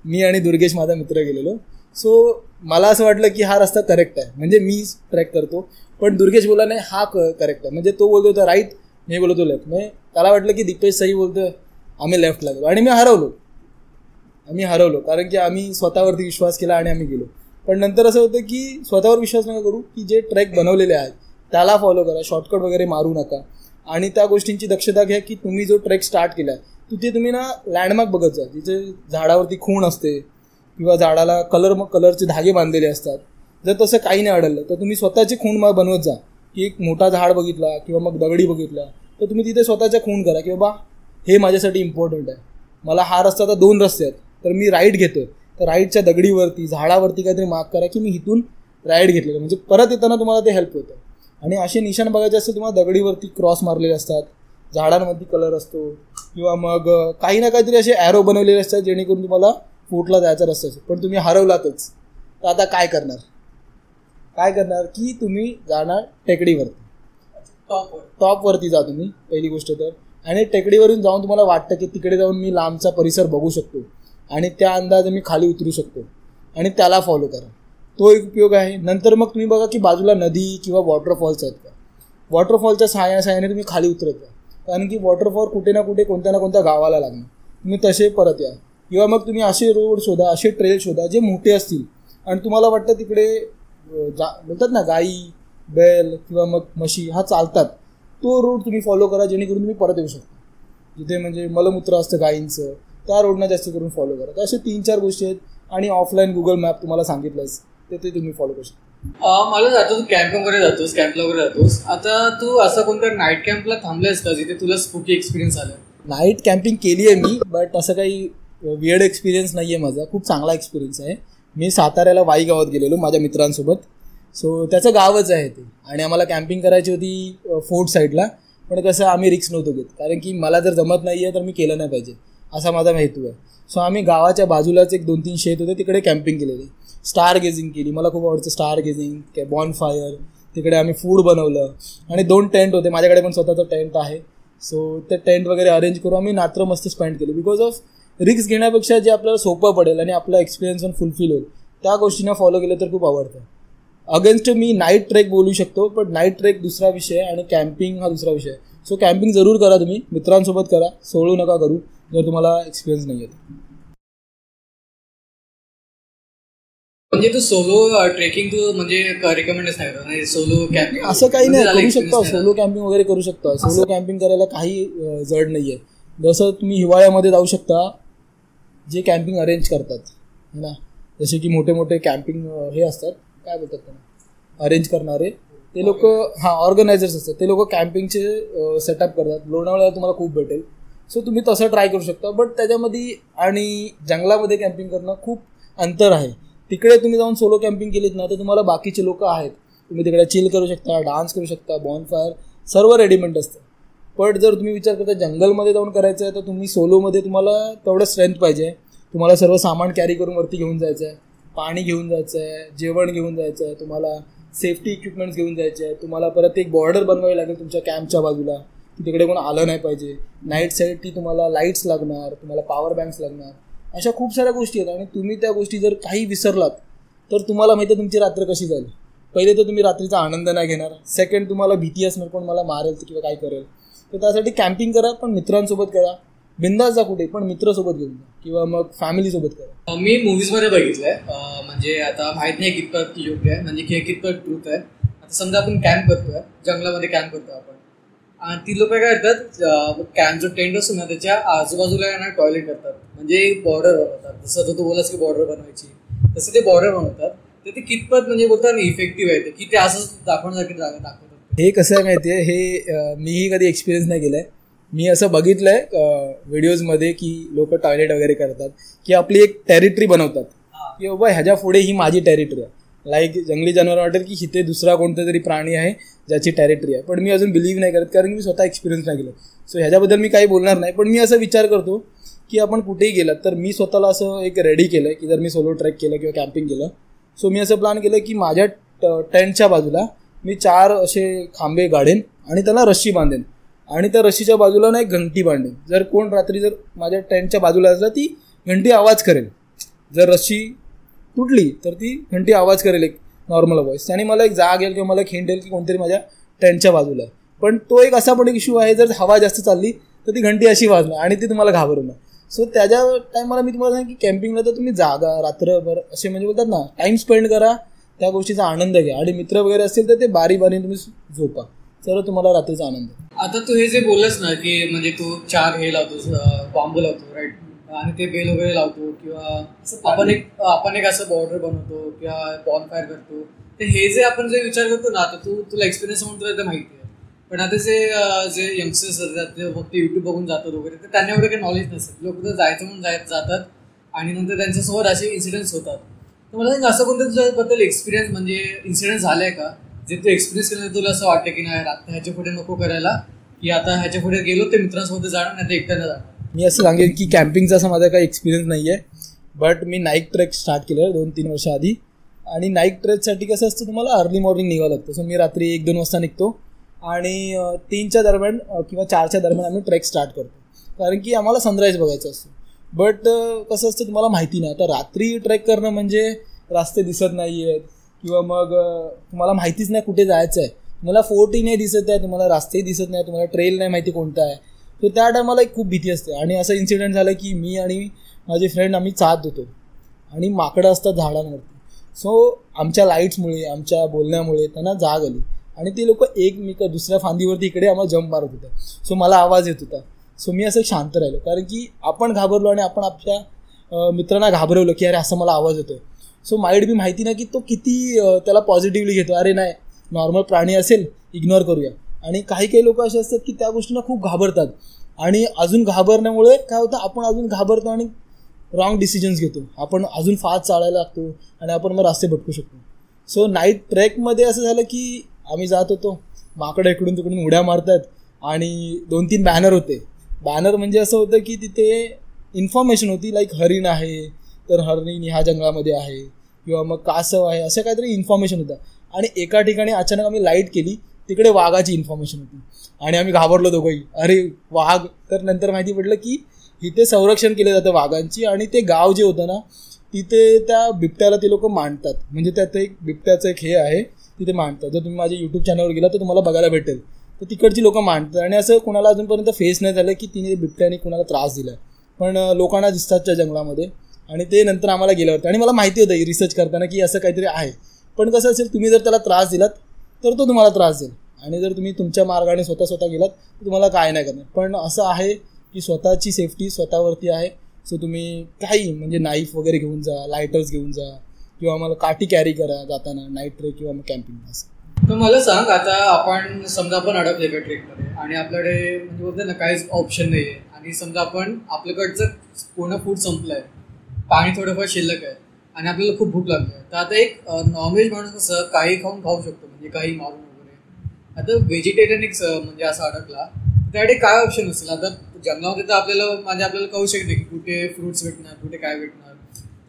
मी आणि दुर्गेश माझा मित्र गेलेलो. सो मला असं वाटलं की हा रस्ता करेक्ट आहे, म्हणजे मी ट्रॅक करतो. पण दुर्गेश बोला नाही हा करेक्ट आहे, म्हणजे तो बोलतो होता राईट, मी बोलतो लेफ्ट. म्हणजे त्याला वाटलं की दीपेश सही बोलतो, आम्ही लेफ्टला गेलो आणि आम्ही हरवलो. कारण की आम्ही स्वतःवरती विश्वास केला आणि आम्ही गेलो. पण नंतर असं होतं की स्वतःवर विश्वास नका करू, की जे ट्रेक बनवलेले आहेत त्याला फॉलो करा, शॉर्टकट वगैरे मारू नका. आणि त्या गोष्टींची दक्षता घ्या की तुम्ही जो ट्रेक स्टार्ट केला आहे तिथे तुम्ही ना लँडमार्क बघत जा, जिथे झाडावरती खूण असते किंवा झाडाला कलरचे धागे बांधलेले असतात. जर तसं काही नाही आढळलं तर तुम्ही स्वतःची खूण बनवत जा, की एक मोठा झाड बघितला किंवा मग दगडी बघितला तर तुम्ही तिथे स्वतःच्या खूण करा की बाबा हे माझ्यासाठी इम्पॉर्टंट आहे. मला हा रस्ता आता 2 रस्ते आहेत तर मी राईट घेतो, तर राईटच्या दगडीवरती झाडावरती काहीतरी मार्क करा की मी इथून राईट घेतलेलं, म्हणजे परत येताना तुम्हाला ते हेल्प होतं. आणि असे निशाण बघायचे असते तुम्हाला, दगडीवरती क्रॉस मारलेले असतात, झाडांमध्ये कलर असतो किंवा मग काही ना काहीतरी असे ॲरो बनवलेले असतात जेणेकरून तुम्हाला फोर्टला जायचा रस्ता असतो. पण तुम्ही हरवलातच तर आता काय करणार की तुम्ही जाणार टेकडीवरती, टॉपवरती जा तुम्ही पहिली गोष्ट तर. आणि टेकडीवरून जाऊन तुम्हाला वाटतं की तिकडे जाऊन मी लांबचा परिसर बघू शकतो आणि त्या अंदाजे मी खाली उतरू शकतो आणि त्याला फॉलो करा, तो एक उपयोग आहे. नंतर मग तुम्ही बघा की बाजूला नदी किंवा वॉटरफॉल्स आहेत का, वॉटरफॉलच्या साहाय्याने तुम्ही खाली उतरत जा, कारण की वॉटरफॉल कुठे ना कुठे कोणत्या ना कोणत्या गावाला लागणार, तुम्ही तसे परत या. किंवा मग तुम्ही असे रोड शोधा, असे ट्रेल शोधा जे मोठे असतील आणि तुम्हाला वाटतं तिकडे बोलतात ना गाई बैल किंवा मग म्हशी हा चालतात, तो रोड तुम्ही फॉलो करा जेणेकरून तुम्ही परत येऊ शकता. जिथे म्हणजे मलमूत्र असतं गाईंचं त्या रोडना जास्त करून फॉलो करा. तर असे 3-4 गोष्टी आहेत. आणि ऑफलाईन गुगल मॅप तुम्हाला सांगितलंच ते तुम्ही फॉलो करू शकता. मला जातो, तू कॅम्प वगैरे जातोस, कॅम्पला वगैरे जातोस, आता तू असं कोणत्या नाईट कॅम्पला थांबलायस का जिथे तुला स्पूकी एक्सपिरियन्स आला? नाईट कॅम्पिंग केली आहे मी, बट असं काही वियर्ड एक्सपिरियन्स नाही आहे माझा, खूप चांगला एक्सपिरियन्स आहे. मी साताऱ्याला वाई गावात गेलेलो माझ्या मित्रांसोबत. सो त्याचं गावच आहे ते, आणि आम्हाला कॅम्पिंग करायची होती फोर्ट साईडला. पण कसं आम्ही रिस्क नव्हतो घेत, कारण की मला जर जमत नाही आहे तर मी केलं नाही पाहिजे असा माझा हेतू आहे. सो आम्ही गावाच्या बाजूलाच एक 2-3 शेत होते तिकडे कॅम्पिंग केलेली, स्टार गेझिंग केली. मला खूप आवडतं स्टार गेझिंग, बॉन फायर. तिकडे आम्ही फूड बनवलं आणि 2 टेंट होते, माझ्याकडे पण स्वतःचं टेंट आहे. सो ते टेंट वगैरे अरेंज करून आम्ही रात्र मस्त स्पेंड केली. बिकॉज ऑफ रिस्क घेण्यापेक्षा जे आपल्याला सोपं पडेल आणि आपला एक्सपिरियन्स पण फुलफिल होईल त्या गोष्टींना फॉलो केलं तर खूप आवडतं. अगेन्स्ट मी नाईट ट्रेक बोलू शकतो, पण नाईट ट्रेक दुसरा विषय आणि कॅम्पिंग हा दुसरा विषय. सो कॅम्पिंग जरूर करा, तुम्ही मित्रांसोबत करा, सोडू नका करू जर तुम्हाला एक्सपिरियन्स नाही येत. म्हणजे तू सोलो ट्रेकिंग तू म्हणजे रिकमेंडच नाही करत, सोलो कॅम्पिंग असं काही नाही, करू शकता सोलो कॅम्पिंग वगैरे करू शकता. सोलो कॅम्पिंग करायला काही जड नाही आहे. जसं तुम्ही हिवाळ्यामध्ये जाऊ शकता, जे कॅम्पिंग अरेंज करतात है ना, जसे की मोठे मोठे कॅम्पिंग हे असतात, काय बोलतात त्यांना, अरेंज करणारे ते लोक, ऑर्गनायझर्स असतात ते लोक कॅम्पिंगचे सेटअप करतात. लोणावळ्याला तुम्हाला खूप भेटेल. सो तुम्ही तसं ट्राय करू शकता. बट त्याच्यामध्ये आणि जंगलामध्ये कॅम्पिंग करणं खूप अंतर आहे. तिकडे तुम्ही जाऊन सोलो कॅम्पिंग केलीत ना तर तुम्हाला बाकीचे लोक आहेत, तुम्ही तिकडे चिल करू शकता, डान्स करू शकता, बॉनफायर सर्व रेडीमेड असतं. पण जर तुम्ही विचार करता जंगलमध्ये जाऊन करायचं आहे तर तुम्ही सोलोमध्ये तुम्हाला तेवढं स्ट्रेंथ पाहिजे. तुम्हाला सर्व सामान कॅरी करून वरती घेऊन जायचं आहे, पाणी घेऊन जायचं आहे, जेवण घेऊन जायचं आहे, तुम्हाला सेफ्टी इक्विपमेंट्स घेऊन जायचे आहे. तुम्हाला परत एक बॉर्डर बनवावी लागेल तुमच्या कॅम्पच्या बाजूला, की तिकडे कोण आलं नाही पाहिजे. नाईट साईडची तुम्हाला लाईट्स लागणार, तुम्हाला पॉवर बँक्स लागणार, अशा खूप साऱ्या गोष्टी आहेत. आणि तुम्ही त्या गोष्टी जर काही विसरलात तर तुम्हाला माहिती आहे तुमची रात्र कशी जाईल. पहिले तर तुम्ही रात्रीचा आनंद नाही घेणार, सेकंड तुम्हाला भीती असणार कोण मला मारेल किंवा काय करेल. तर त्यासाठी कॅम्पिंग करा, पण मित्रांसोबत करा. बिंदास जा कुठे, पण मित्रसोबत घेऊन जा किंवा मग फॅमिलीसोबत करा. मी मूव्हीजमध्ये बघितलंय, म्हणजे आता माहित नाही कितपत योग्य आहे, म्हणजे कितपत ट्रूथ आहे. आता समजा आपण कॅम्प करतोय, जंगलामध्ये कॅम्प करतोय आपण, आणि ती लोक काय करतात, कॅम्प जो टेंट असतो ना त्याच्या आजूबाजूला ना टॉयलेट करतात, म्हणजे बॉर्डर बनवतात. जसं तू बोलास की बॉर्डर बनवायची, तसं ते बॉर्डर बनवतात. तर ते कितपत म्हणजे बोलतात ना इफेक्टिव्ह आहे, की ते असंच दाखवण्यासाठी दाखवतात. हे कसं आहे माहिती आहे, हे मीही कधी एक्सपिरियन्स नाही केलं आहे. मी असं बघितलं आहे व्हिडिओजमध्ये की लोक टॉयलेट वगैरे करतात, की आपली एक टेरिटरी बनवतात की बाबा ह्याच्या पुढे ही माझी टेरिटरी आहे. लाईक जंगली जनावर वाटेल की इथे दुसरा कोणता तरी प्राणी आहे ज्याची टेरिटरी आहे. पण मी अजून बिलीव्ह नाही करत, कारण मी स्वतः एक्सपिरियन्स नाही केलं. सो ह्याच्याबद्दल मी काही बोलणार नाही. पण मी असं विचार करतो की आपण कुठेही गेलं तर मी स्वतःला असं एक रेडी केलं की जर मी सोलो ट्रेक केलं किंवा कॅम्पिंग केलं, सो मी असं प्लॅन केलं की माझ्या टेंटच्या बाजूला मी 4 असे खांबे गाडेन आणि त्याला रस्सी बांधेन, आणि त्या रस्सीच्या बाजूला ना एक घंटी बांधेन. जर कोण रात्री जर माझ्या टेंटच्या बाजूला असला ती घंटी आवाज करेल. जर रस्सी तुटली तर ती घंटी आवाज करेल एक नॉर्मल व्हॉइस, आणि मला एक जाग येईल किंवा मला एक हिंट येईल की कोणतरी माझ्या टेंटच्या बाजूला आहे. पण तो एक असा पण एक इश्यू आहे, जर हवा जास्त चालली तर ती घंटी अशी वाजणार आणि ती तुम्हाला घाबरवणार. सो त्याच्या टायमाला मी तुम्हाला सांगेन की कॅम्पिंगला तर तुम्ही जागा रात्रभर असे म्हणजे बोलतात ना टाईम स्पेंड करा, त्या गोष्टीचा आनंद घ्या. आणि मित्र वगैरे असतील तर ते बारी तुम्ही झोपा, तर तुम्हाला रात्रीचा आनंद. आता तू हे जे बोललास ना की म्हणजे तू 4 हे लावतोस, बांबू लावतो राईट, आणि ते बेल वगैरे लावतो किंवा आपण एक असं बॉर्डर बनवतो किंवा बॉनफायर करतो, तर हे जे आपण जे विचार करतो ना, आता तुला एक्सपिरियन्स म्हणून तुला माहिती आहे, पण आता जे यंगस्टर्स असतात ते फक्त युट्यूब बघून जातात वगैरे, तर त्यांना एवढं काही नॉलेज नसतं. लोक तर जायचं म्हणून जातात आणि नंतर त्यांच्यासोबत असे इन्सिडेंट्स होतात. तर मला सांग, असं कोणतं तुझ्याबद्दल एक्सपिरियन्स म्हणजे इन्सिडेंट झालाय का जे तू एक्सपिरियन्स केलं तुला असं वाटतं की नाही आता ह्याच्या पुढे नको करायला, की आता ह्याच्या पुढे गेलो ते मित्रांसोबत जाणार नाही तर एकट्यानं जाणार? मी असं सांगेन की कॅम्पिंगचा असा माझा काही एक्सपिरियन्स नाही आहे, बट मी नाईट ट्रेक स्टार्ट केलं 2-3 वर्ष आधी. आणि नाईट ट्रेकसाठी कसं असतं, तुम्हाला अर्ली मॉर्निंग निघावं लागतं. सो मी रात्री 1-2 वाजता निघतो आणि 3च्या दरम्यान किंवा 4च्या दरम्यान आम्ही ट्रेक स्टार्ट करतो, कारण की आम्हाला सनराईज बघायचं असतं. बट कसं असतं तुम्हाला माहिती नाही, आता रात्री ट्रेक करणं म्हणजे रस्ते दिसत नाही आहेत किंवा मग तुम्हाला माहितीच नाही कुठे जायचं आहे, तुम्हाला फोर्टही नाही दिसत आहे, तुम्हाला रस्तेही दिसत नाही, तुम्हाला ट्रेल नाही माहिती कोणता आहे. सो त्या टायमाला एक खूप भीती असते. आणि असं इन्सिडेंट झालं की मी आणि माझे फ्रेंड आम्ही चालत होतो आणि माकडं असतात झाडांवरती. सो आमच्या लाईट्समुळे आमच्या बोलण्यामुळे त्यांना जाग आली आणि ते लोक दुसऱ्या फांदीवरती इकडे आम्हाला जंप मारत होतं. सो मला आवाज येत होता. सो मी असं शांत राहिलो, कारण की आपण घाबरलो आणि आपण आपल्या मित्रांना घाबरवलं की अरे असं मला आवाज येतो. सो माइंड बी माहिती ना की तो किती त्याला पॉझिटिव्हली घेतो, अरे नाही नॉर्मल प्राणी असेल इग्नोर करूया. आणि काही लोक असे असतात की त्या गोष्टींना खूप घाबरतात आणि अजून घाबरण्यामुळे काय होतं, आपण अजून घाबरतो आणि रॉंग डिसिजन्स घेतो, आपण अजून फास्ट चालायला लागतो आणि आपण मग रस्ते भटकू शकतो. सो नाईट ट्रेकमध्ये असं झालं की आम्ही जात होतो, माकडं इकडून तिकडून उड्या मारतात आणि 2-3 बॅनर होते. बॅनर म्हणजे असं होतं की तिथे इन्फॉर्मेशन होती, लाईक हरिण आहे तर हरिण ह्या जंगलामध्ये आहे किंवा मग कासव आहे, असं काहीतरी इन्फॉर्मेशन होतं. आणि एका ठिकाणी अचानक आम्ही लाईट केली, तिकडे वाघाची इन्फॉर्मेशन होती आणि आम्ही घाबरलो दोघंही, अरे वाघ. तर नंतर माहिती पडलं की इथे संरक्षण केलं जातं वाघांची आणि ते गाव जे होतं ना तिथे त्या बिबट्याला ते लोक मांडतात, म्हणजे त्यात एक बिबट्याचं एक हे आहे तिथे मांडतात. जर तुम्ही माझ्या यूट्यूब चॅनलवर गेला तर तुम्हाला बघायला भेटेल. तर तिकडची लोकं मांडतात आणि असं कुणाला अजूनपर्यंत फेस नाही झालं की तिने बिबट्याने कुणाला त्रास दिला, पण लोकांना दिसतात त्या जंगलामध्ये. आणि ते नंतर आम्हाला गेलं होतं आणि मला माहिती होतं रिसर्च करताना की असं काहीतरी आहे. पण कसं असेल, तुम्ही जर त्याला त्रास दिलात तर तो तुम्हाला त्रास देईल आणि जर तुम्ही तुमच्या मार्गाने स्वतः गेलात तर तुम्हाला काय नाही करणार. पण असं आहे की स्वतःची सेफ्टी स्वतःवरती आहे. सो तुम्ही काही म्हणजे नाईफ वगैरे घेऊन जा, लायटर्स घेऊन जा किंवा मला काठी कॅरी करा जाताना नाईट ट्रेक किंवा मग कॅम्पिंग. असं तर मला सांग, आता आपण समजा आपण अडकले का ट्रेकमध्ये आणि आपल्याकडे म्हणजे बोलतो ना काहीच ऑप्शन नाही आहे आणि समजा आपल्याकडचं पूर्ण फूड संपलं आहे, पाणी थोडंफार शिल्लक आहे आणि आपल्याला खूप भूक लागली आहे. तर आता एक नॉनव्हेज माणूस कसं काही खाऊ शकतो, म्हणजे काही मारून वगैरे. आता व्हेजिटेरियन एक म्हणजे असं अडकला त्याकडे काय ऑप्शन असेल? आता जंगलामध्ये तर आपल्याला कळू शकते की कुठे फ्रुट्स भेटणार, कुठे काय भेटणार,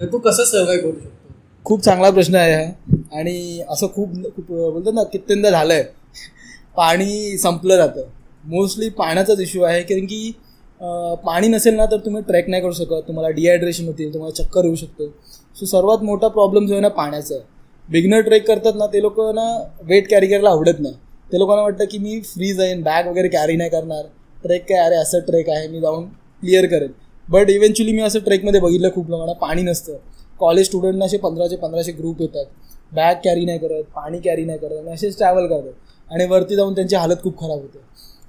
तर तू कसं सर्वाईव्ह करू शकतो? खूप चांगला प्रश्न आहे हा. आणि असं खूप बोलतात ना कित्येंदा झालं आहे, पाणी संपलं जातं. मोस्टली पाण्याचाच इश्यू आहे, कारण की पाणी नसेल ना तर तुम्ही ट्रेक नाही करू शकत, तुम्हाला डिहायड्रेशन होतील, तुम्हाला चक्कर येऊ शकतो. सो सर्वात मोठा प्रॉब्लेम जो आहे ना पाण्याचा आहे. बिगनर ट्रेक करतात ना ते लोक ना वेट कॅरी करायला आवडत नाही. ते लोकांना वाटतं की मी फ्री जाईन, बॅग वगैरे कॅरी नाही करणार, ट्रेक काय अरे असं ट्रेक आहे मी जाऊन क्लिअर करेन. बट इव्हेंच्युअली मी असं ट्रेकमध्ये बघितलं खूप लोकांना पाणी नसतं. कॉलेज स्टुडंटना असे 1500 ग्रुप येतात, बॅग कॅरी नाही करत, पाणी कॅरी नाही करत आणि असेच ट्रॅव्हल करतात आणि वरती जाऊन त्यांची हालत खूप खराब होते.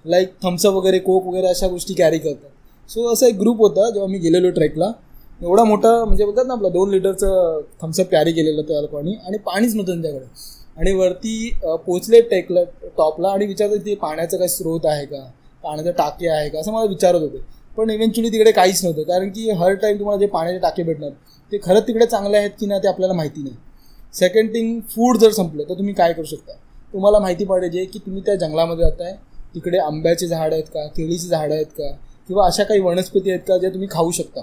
लाईक थम्सअप वगैरे, कोक वगैरे अशा गोष्टी कॅरी करतात. सो असा एक ग्रुप होता जेव्हा मी गेलेलो ट्रेकला. एवढा मोठा म्हणजे बोलतात ना आपला 2 लिटरचं थम्सअप कॅरी केलेलं त्या लोकांनी आणि पाणीच नव्हतं त्यांच्याकडे. आणि वरती पोचले ट्रेकला टॉपला आणि विचारत होते पाण्याचा काही स्रोत आहे का, पाण्याचे टाके आहे का, असं मला विचारत होते. पण इव्हेंच्युअली तिकडे काहीच नव्हतं, कारण की हर टाईम तुम्हाला जे पाण्याचे टाके भेटणार ते खरंच तिकडे चांगले आहेत की नाही ते आपल्याला माहिती नाही. सेकंड थिंग, फूड जर संपलं तर तुम्ही काय करू शकता. तुम्हाला माहिती पाहिजे की तुम्ही त्या जंगलामध्ये जाताय, तिकडे आंब्याचे झाड आहेत का, केळीची झाडं आहेत का, किंवा अशा काही वनस्पती आहेत का ज्या तुम्ही खाऊ शकता.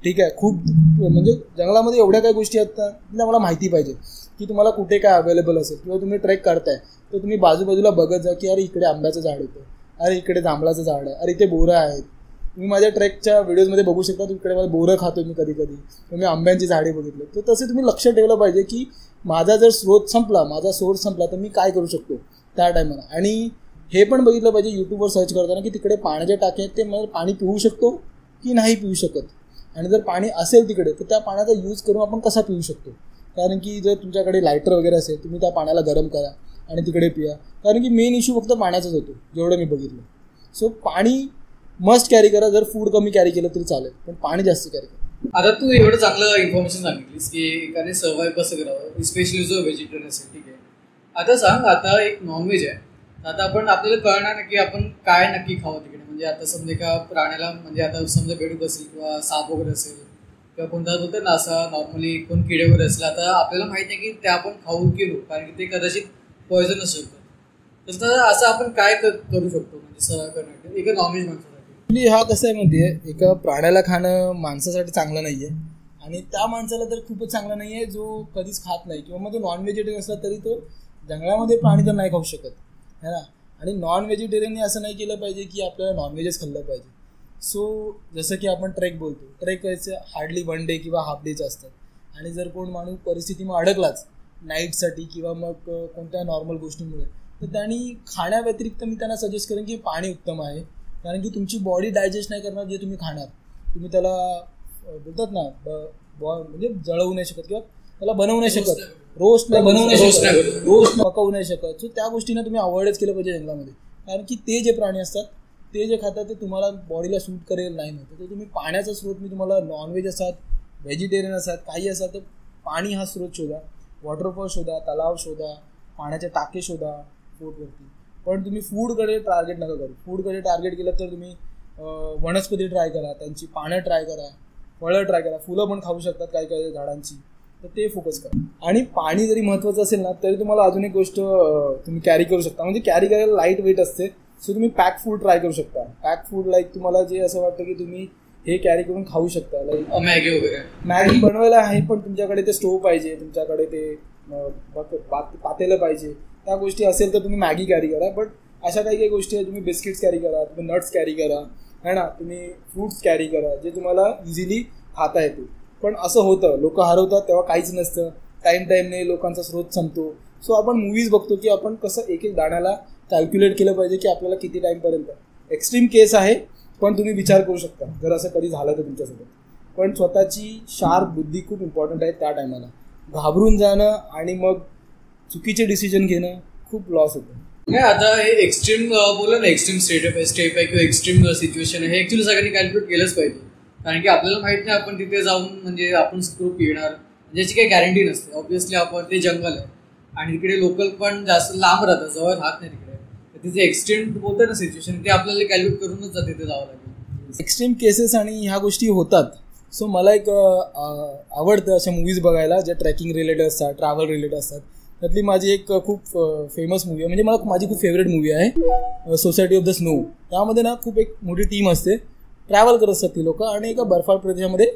ठीक आहे, खूप म्हणजे जंगलामध्ये एवढ्या काही गोष्टी असतात त्या मला माहिती पाहिजे की तुम्हाला कुठे काय अवेलेबल असेल. किंवा तुम्ही ट्रेक करताय तर तुम्ही बाजूबाजूला बघत जा की अरे इकडे आंब्याचं झाड होतं, अरे इकडे जांभळाचं झाड आहे, अरे इथे बोरं आहेत. तुम्ही माझ्या ट्रेकच्या व्हिडिओजमध्ये बघू शकता, तिकडे मला बोरं खातो मी कधी कधी, तुम्ही आंब्यांची झाडे बघितलं. तर तसे तुम्ही लक्ष ठेवलं पाहिजे की माझा जर स्रोत संपला, माझा सोर्स संपला तर मी काय करू शकतो त्या टायमाला. आणि हे पण बघितलं पाहिजे यूट्यूबवर सर्च करताना की तिकडे पाण्याचे टाके आहेत, ते मला पाणी पिऊ शकतो की नाही पिऊ शकत. आणि जर पाणी असेल तिकडे तर त्या पाण्याचा यूज करून आपण कसा पिऊ शकतो. कारण की जर तुमच्याकडे लायटर वगैरे असेल तुम्ही त्या पाण्याला गरम करा आणि तिकडे पिया. कारण की मेन इश्यू फक्त पाण्याचाच होतो जेवढं मी बघितलं. सो पाणी मस्ट कॅरी करा. जर फूड कमी कॅरी केलं तरी चालेल पण पाणी जास्त कॅरी करा. आता तू एवढं चांगलं इन्फॉर्मेशन सांगितलीस की एकाने सर्वाईव्ह कसं करावं, स्पेशली जो व्हेजिटेरियन असेल. ठीक आहे, आता सांग, आता एक नॉनव्हेज आहे, आता आपण आपल्याला कळणार ना की आपण काय नक्की खावं तिकडे. म्हणजे आता समजा का प्राण्याला, म्हणजे आता समजा बेडूक असेल किंवा साप वगैरे असेल किंवा कोणता बोलतात ना असा नॉर्मली कोण किडे वगैरे असेल, आता आपल्याला माहित नाही की ते आपण खाऊ की नको, कारण की ते कदाचित पॉयझन असू शकतात. तर असं आपण काय करू शकतो म्हणजे सर्वाईव्ह करण्यासाठी एका नॉनव्हेज माणसासाठी. हा कसं आहे म्हणजे एका प्राण्याला खाणं माणसासाठी चांगलं नाही आहे आणि त्या माणसाला तर खूपच चांगलं नाही आहे जो कधीच खात नाही किंवा मग तो नॉन व्हेजिटेरियन असला तरी तो जंगलामध्ये प्राणी तर नाही खाऊ शकत है ना. आणि नॉन व्हेजिटेरियनने असं नाही केलं पाहिजे की आपल्याला नॉनव्हेजच खाल्लं पाहिजे. सो जसं की आपण ट्रेक बोलतो, ट्रेक व्हायचं हार्डली 1 डे किंवा हाफ डेचं असतात आणि जर कोण माणूस परिस्थितीमध्ये अडकलाच नाईटसाठी किंवा मग कोणत्या नॉर्मल गोष्टीमुळे तर त्यांनी खाण्याव्यतिरिक्त मी त्यांना सजेस्ट करेन की पाणी उत्तम आहे. कारण की तुमची बॉडी डायजेस्ट नाही करणार जे तुम्ही खाणार. तुम्ही त्याला बोलतात ना म्हणजे जळवू नाही शकत किंवा त्याला बनवू नाही शकत, रोस्ट नाही बनवू नाही शकत, रोस्ट पकवू नाही शकत. सो त्या गोष्टींना तुम्ही अवॉइडच केलं पाहिजे जंगलामध्ये. कारण की ते जे प्राणी असतात ते जे खातात ते तुम्हाला बॉडीला सूट करेल नाही नव्हतं. तर तुम्ही पाण्याचा स्रोत, मी तुम्हाला नॉनव्हेज असाल व्हेजिटेरियन असाल काही असाल तर पाणी हा स्रोत शोधा. वॉटरफॉल शोधा, तलाव शोधा, पाण्याचे टाके शोधा फोर्टवरती. पण तुम्ही फूडकडे टार्गेट नका करू. फूडकडे टार्गेट केलं तर तुम्ही वनस्पती ट्राय करा, त्यांची पानं ट्राय करा, फळं ट्राय करा, फुलं पण खाऊ शकतात काही काही झाडांची, तर ते फोकस करा. आणि पाणी जरी महत्त्वाचं असेल ना तरी तुम्हाला अजून एक गोष्ट तुम्ही कॅरी करू शकता. म्हणजे कॅरी करायला लाईट वेट असते. सो तुम्ही पॅक फूड ट्राय करू शकता. पॅक फूड लाईक तुम्हाला जे असं वाटतं की तुम्ही हे कॅरी करून खाऊ शकता. लाईक मॅगी वगैरे. मॅगी बनवायला आहे पण तुमच्याकडे ते स्टोव पाहिजे, तुमच्याकडे ते पातेलं पाहिजे. त्या गोष्टी असेल तर तुम्ही मॅगी कॅरी करा. बट अशा काही काही गोष्टी आहेत, तुम्ही बिस्किट्स कॅरी करा, तुम्ही नट्स कॅरी करा है ना, तुम्ही फ्रूट्स कॅरी करा जे तुम्हाला इझिली खाता येते. पण असं होतं, लोक हरवतात तेव्हा काहीच नसतं. टाईमने लोकांचा स्रोत संपतो. सो आपण मूवीज बघतो की आपण कसं एक एक दाण्याला कॅल्क्युलेट केलं पाहिजे की आपल्याला किती टाईमपर्यंत. एक्स्ट्रीम केस आहे पण तुम्ही विचार करू शकता जर असं कधी झालं तर तुमच्यासोबत. पण स्वतःची शार्प बुद्धी खूप इम्पॉर्टंट आहे त्या टायमाला. घाबरून जाणं आणि मग चुकीचे डिसिजन घेणं खूप लॉस होतं. नाही, आता हे एक्स्ट्रीम बोला ना, एक्स्ट्रीम स्टेप आहे किंवा एक्स्ट्रीम सिच्युएशन आहे, हे ऍक्च्युअली सगळ्यांनी कॅल्क्युलेट केलंच पाहिजे. कारण की आपल्याला माहित नाही आपण तिथे जाऊन म्हणजे आपण स्क्रूप येणार ज्याची काही गॅरंटी नसते. ऑब्व्हियसली आपण ते जंगल आहे आणि तिकडे लोकल पण जास्त लांब राहतात, जवळ राहत नाही तिकडे. तर तिथे एक्स्ट्रीम बोलतं ना सिच्युएशन, ते आपल्याला कॅल्क्युलेट करूनच तिथे जावं लागेल. एक्स्ट्रीम केसेस आणि ह्या गोष्टी होतात. सो मला एक आवडतं अशा मूवीज बघायला ज्या ट्रेकिंग रिलेटेड असतात, ट्रॅव्हल रिलेटेड असतात. त्यातली माझी एक खूप फेमस मूवी आहे, म्हणजे मला माझी खूप फेवरेट मूवी आहे सोसायटी ऑफ द स्नो. त्यामध्ये ना खूप एक मोठी टीम असते, ट्रॅव्हल करत असतात ती लोक आणि एका बर्फाळ प्रदेशामध्ये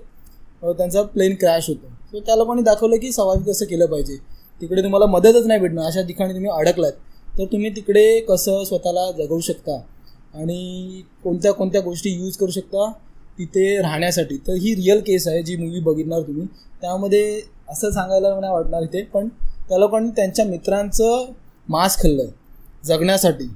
त्यांचा प्लेन क्रॅश होतो. सो त्या लोकांनी दाखवलं की सर्वाइव्ह कसं केलं पाहिजे. तिकडे तुम्हाला मदतच नाही भेटणार, अशा ठिकाणी तुम्ही अडकलात तर तुम्ही तिकडे कसं स्वतःला जगवू शकता आणि कोणत्या कोणत्या गोष्टी यूज करू शकता तिथे राहण्यासाठी. तर ही रिअल केस आहे जी मूवी बघितणार तुम्ही. त्यामध्ये असं सांगायला नाही वाटणार इथे, पण त्या लोकांनी त्यांच्या मित्रांचं मांस खाल्लं जगण्यासाठी.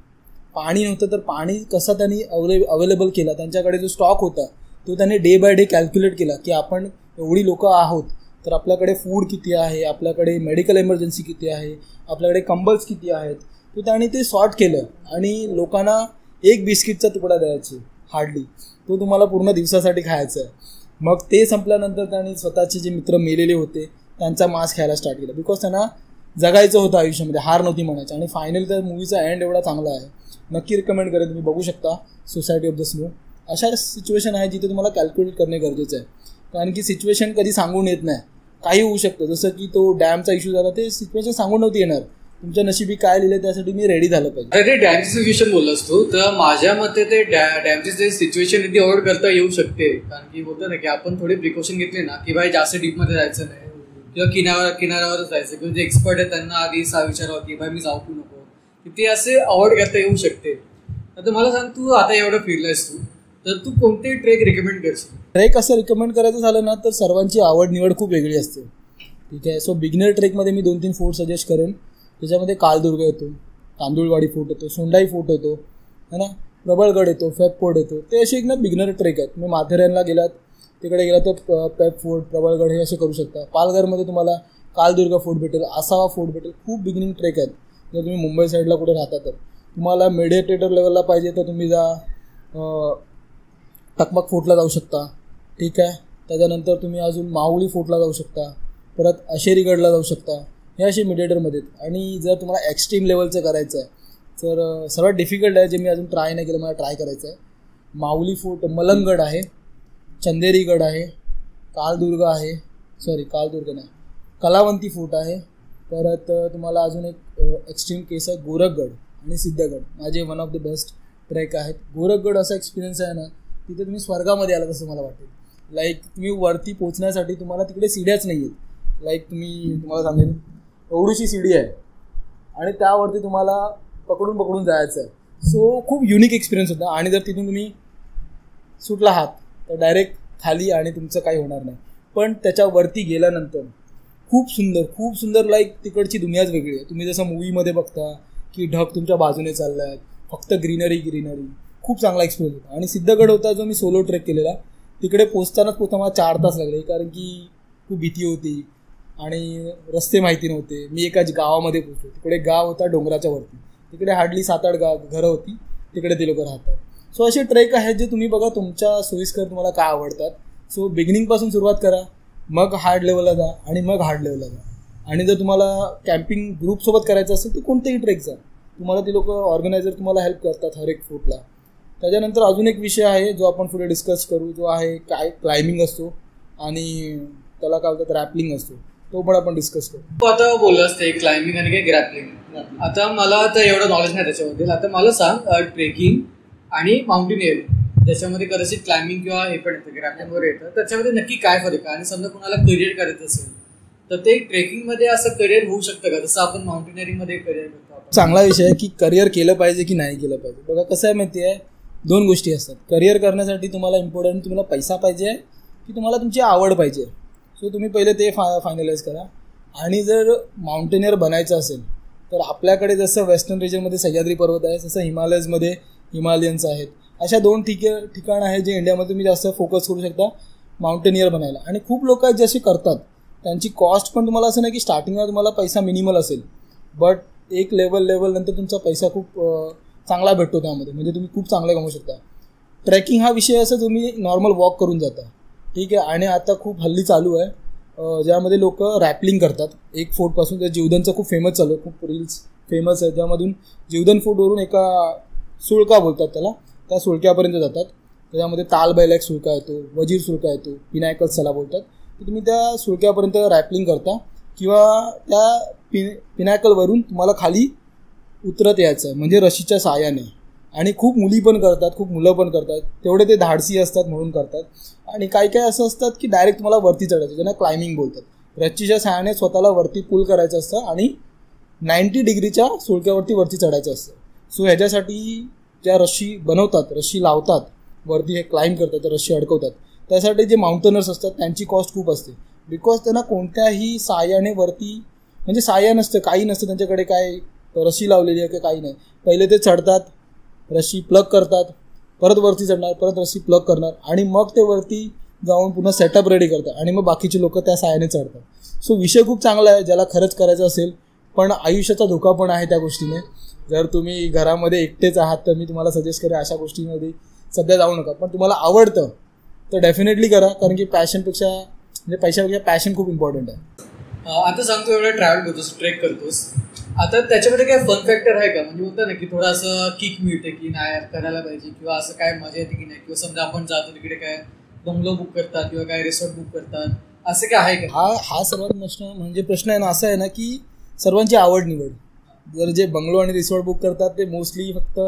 पाणी नव्हतं तर पाणी कसं त्यांनी अवेलेबल केला. त्यांच्याकडे जो स्टॉक होता तो त्यांनी डे बाय डे कॅल्क्युलेट केला की आपण एवढी लोक आहोत तर आपल्याकडे फूड किती आहे, आपल्याकडे मेडिकल इमर्जन्सी किती आहे, आपल्याकडे कंबल्स किती आहेत. तर त्यांनी ते सॉर्ट केलं आणि लोकांना एक बिस्किटचा तुकडा द्यायचे हार्डली, तो तुम्हाला पूर्ण दिवसासाठी खायचा आहे. मग ते संपल्यानंतर त्यांनी स्वतःचे जे मित्र मेलेले होते त्यांचा मांस खायला स्टार्ट केला, बिकॉज त्यांना जगायचं होतं आयुष्यामध्ये, हार नव्हती म्हणायची. आणि फायनली त्या मूवीचा एंड एवढा चांगला आहे, नक्की रिकमेंड करेन, तुम्ही बघू शकता सोसायटी ऑफ द स्नो. अशा सिच्युएशन आहे जिथे तुम्हाला कॅल्क्युलेट करणे गरजेचं आहे. कारण की सिच्युएशन कधी सांगून येत नाही, काही होऊ शकतं. जसं की तो डॅमचा इश्यू झाला, ते सिच्युएशन सांगून नव्हती येणार. तुमच्या नशिबी काय लिहिलं त्यासाठी मी रेडी झालं पाहिजे. अरे डॅमची सिच्युएशन बोललास तू, तर माझ्या मते ते डॅमची जे सिच्युएशन आहे ती अवॉइड करता येऊ शकते. कारण की होतं ना की आपण थोडी प्रिकॉशन घेतली ना की बाई जास्त डीपमध्ये जायचं नाही किंवा किनाऱ्यावरच जायचं, किंवा जे एक्सपर्ट आहे त्यांना आधी विचारावं की बाई मी जाऊ की नको, की ते असे अवॉइड करता येऊ शकते. आता मला सांग, तू आता एवढं फिरलायस तू, तर तू कोणते ट्रेक रिकमेंड करशील? ट्रेक असं रिकमेंड करायचं झालं ना तर सर्वांची आवड निवड खूप वेगळी असते, ठीक आहे. सो बिगिनर ट्रेकमध्ये मी 2-3 फोर्ट सजेस्ट करेन. त्याच्यामध्ये कालदुर्ग येतो, तांदुळवाडी फोर्ट येतो, सोंडाई फोर्ट येतो है ना, प्रबळगड येतो, फेब फोर्ट येतो, ते असे एक ना बिगिनर ट्रेक आहेत. तुम्ही माथेरानला गेलात, तिकडे गेलात तर पेब फोर्ट, प्रबळगड हे असे करू शकता. पालघरमध्ये तुम्हाला कालदुर्गा फोर्ट भेटेल, आसावा फोर्ट भेटेल. खूप बिगिनिंग ट्रेक आहेत. जर तुम्ही मुंबई साईडला कुठे राहता तर तुम्हाला मेडिटेटर लेवलला पाहिजे तर तुम्ही जा टकमक फोर्टला जाऊ शकता. ठीक आहे. त्याच्यानंतर तुम्ही अजून माहुली फोर्टला जाऊ शकता, परत अशेरीगडला जाऊ शकता. हे असे मिडिएटरमध्ये आहेत. आणि जर तुम्हाला एक्स्ट्रीम लेवलचं करायचं आहे तर सर्वात डिफिकल्ट आहे, जे मी अजून ट्राय नाही केलं, मला ट्राय करायचं आहे. माहुली फोर्ट, मलंगगड आहे, चंदेरीगड आहे, कालदुर्ग नाही, कलावंती फोर्ट आहे. परत तुम्हाला अजून एक एक्स्ट्रीम केस आहे गोरखगड आणि सिद्धगड. माझे one of the best trek आहेत. गोरखगड असा एक्सपिरियन्स आहे ना, तिथे तुम्ही स्वर्गामध्ये आलात असं मला वाटेल. लाईक तुम्ही वरती पोचण्यासाठी तुम्हाला तिकडे सीड्याच नाही आहेत. लाईक तुम्हाला सांगेन एवढीशी सीडी आहे आणि त्यावरती तुम्हाला पकडून जायचं आहे. सो खूप युनिक एक्सपिरियन्स होता. आणि जर तिथून तुम्ही सुटला आहात तर डायरेक्ट खाली आणि तुमचं काही होणार नाही. पण त्याच्यावरती गेल्यानंतर खूप सुंदर लाईक तिकडची दुनियाच वेगळी आहे. तुम्ही जसं मूवीमध्ये बघता की ढग तुमच्या बाजूने चालले आहेत, फक्त ग्रीनरी, खूप चांगला एक्सपिरियन्स होता. आणि सिद्धगड होता जो मी सोलो ट्रेक केलेला, तिकडे पोचताना मला 4 तास लागले, कारण की खूप भीती होती आणि रस्ते माहिती नव्हते. मी एका गावामध्ये पोचलो, तिकडे गाव होता डोंगराच्या वरती, तिकडे हार्डली 7-8 घरं होती, तिकडे ते लोक राहतात. सो असे ट्रेक आहेत जे तुम्ही बघा तुमच्या सोयीस्कर तुम्हाला काय आवडतात. सो बिगिनिंगपासून सुरुवात करा, मग हार्ड लेवलला जा आणि मग हार्ड लेवलला जा. आणि जर तुम्हाला कॅम्पिंग ग्रुपसोबत करायचं असेल तर कोणतेही ट्रेक जा, तुम्हाला ते लोक ऑर्गनायझर तुम्हाला हेल्प करतात हर एक फोर्टला. त्याच्यानंतर अजून एक विषय आहे जो आपण पुढे डिस्कस करू, जो आहे काय क्लाइम्बिंग असतो आणि त्याला काय बोलतात रॅपलिंग असतो, तो पण आपण डिस्कस करू. तू आता बोललास ते क्लाइम्बिंग आणि काय ग्रॅपलिंग. आता मला आता एवढं नॉलेज नाही त्याच्याबद्दल. आता मला सांग, ट्रेकिंग आणि माउंटेनिअरिंग त्याच्यामध्ये कदाचित क्लाइम्बिंग किंवा हे पण येतं, ग्रॅपलिंग वगैरे येतं, त्याच्यामध्ये नक्की काय फरक आहे? आणि समजा कुणाला करिअर करायचं असेल तर ते ट्रेकिंगमध्ये असं करिअर होऊ शकतं का, जसं आपण माउंटेनिअरिंगमध्ये करिअर करतो? चांगला विषय आहे की करिअर केलं पाहिजे की नाही केलं पाहिजे. बघा कसं आहे माहिती आहे, 2 गोष्टी असतात. करिअर करण्यासाठी तुम्हाला इम्पॉर्टंट तुम्हाला पैसा पाहिजे की तुम्हाला तुमची आवड पाहिजे. सो तुम्ही पहिले ते फायनलाइज करा. आणि जर माउंटेनियर बनायचं असेल तर आपल्याकडे जसं वेस्टर्न रिजनमध्ये सह्याद्री पर्वत आहे, तसं हिमालयजमध्ये हिमालयन्स आहेत. अशा 2 ठिकाणं आहेत जे इंडियामध्ये तुम्ही जास्त फोकस करू शकता माउंटेनियर बनायला. आणि खूप लोक आहेत जे असे करतात, त्यांची कॉस्ट पण तुम्हाला असं नाही की स्टार्टिंगला तुम्हाला पैसा मिनिमल असेल, बट एक लेवल नंतर तुमचा पैसा खूप चांगला भेटतो त्यामध्ये, म्हणजे तुम्ही खूप चांगलं कमवू शकता. ट्रेकिंग हा विषय असं तुम्ही नॉर्मल वॉक करून जाता, ठीक आहे. आणि आता खूप हल्ली चालू आहे ज्यामध्ये लोक रॅपलिंग करतात एक फोर्टपासून. त्या जीवधनचं खूप फेमस चालू आहे, खूप रील्स फेमस आहे, ज्यामधून जीवधन फोर्टवरून एका सुळका बोलतात त्याला, त्या सुळक्यापर्यंत जातात. त्याच्यामध्ये तालबैला एक सुळका येतो, वजीर सुळका येतो, पिनायकल्स त्याला बोलतात. तर तुम्ही त्या सुळक्यापर्यंत रॅपलिंग करता किंवा त्या पिनायकलवरून तुम्हाला खाली उतरत यायचं आहे, म्हणजे रशीच्या साहाय्याने. आणि खूप मुली पण करतात, खूप मुलं पण करतात, तेवढे ते धाडसी असतात म्हणून करतात. आणि काही असं असतात की डायरेक्ट तुम्हाला वरती चढायचं, ज्यांना क्लाइम्बिंग बोलतात. रशीच्या साहाय्याने स्वतःला वरती पुल करायचं असतं आणि 90 डिग्रीच्या सुळक्यावरती वरती चढायचं असतं. सो ह्याच्यासाठी ज्या रशी बनवतात, रशी लावतात, वरती हे क्लाइम्ब करतात, तर रशी अडकवतात, त्यासाठी जे माउंटनर्स असतात त्यांची कॉस्ट खूप असते. बिकॉज त्यांना कोणत्याही साहाय्याने वरती, म्हणजे साहाय्य नसतं, काही नसतं त्यांच्याकडे, काय रशी लावलेली आहे की काही नाही. पहिले ते चढतात, रशी प्लग करतात, परत वरती चढणार, परत रशी प्लग करणार आणि मग ते वरती जाऊन पुन्हा सेटअप रेडी करतात आणि मग बाकीचे लोक त्या साहाय्याने चढतात. सो विषय खूप चांगला आहे ज्याला खरंच करायचं असेल, पण आयुष्याचा धोका पण आहे त्या गोष्टीने. जर तुम्ही घरामध्ये एकटेच आहात तर मी तुम्हाला सजेस्ट करेन अशा गोष्टींमध्ये सध्या जाऊ नका. पण तुम्हाला आवडतं तर डेफिनेटली करा, कारण की पॅशनपेक्षा, म्हणजे पैशापेक्षा पॅशन खूप इम्पॉर्टंट आहे. आता सांगतो एवढं ट्रॅव्हल करतोस, ट्रेक करतोस, आता त्याच्यामध्ये काय फन फॅक्टर आहे का? म्हणजे होतं ना की थोडं असं किक मिळते की नाही करायला पाहिजे, किंवा असं काय मजा येते की नाही, किंवा समजा आपण जातो तिकडे काय बंगलो बुक करतात किंवा काय रिसॉर्ट बुक करतात, असं काय आहे का? हा सर्वात प्रश्न आहे ना, असा आहे ना की सर्वांची आवड निवड. जर जे बंगलो आणि रिसॉर्ट बुक करतात ते मोस्टली फक्त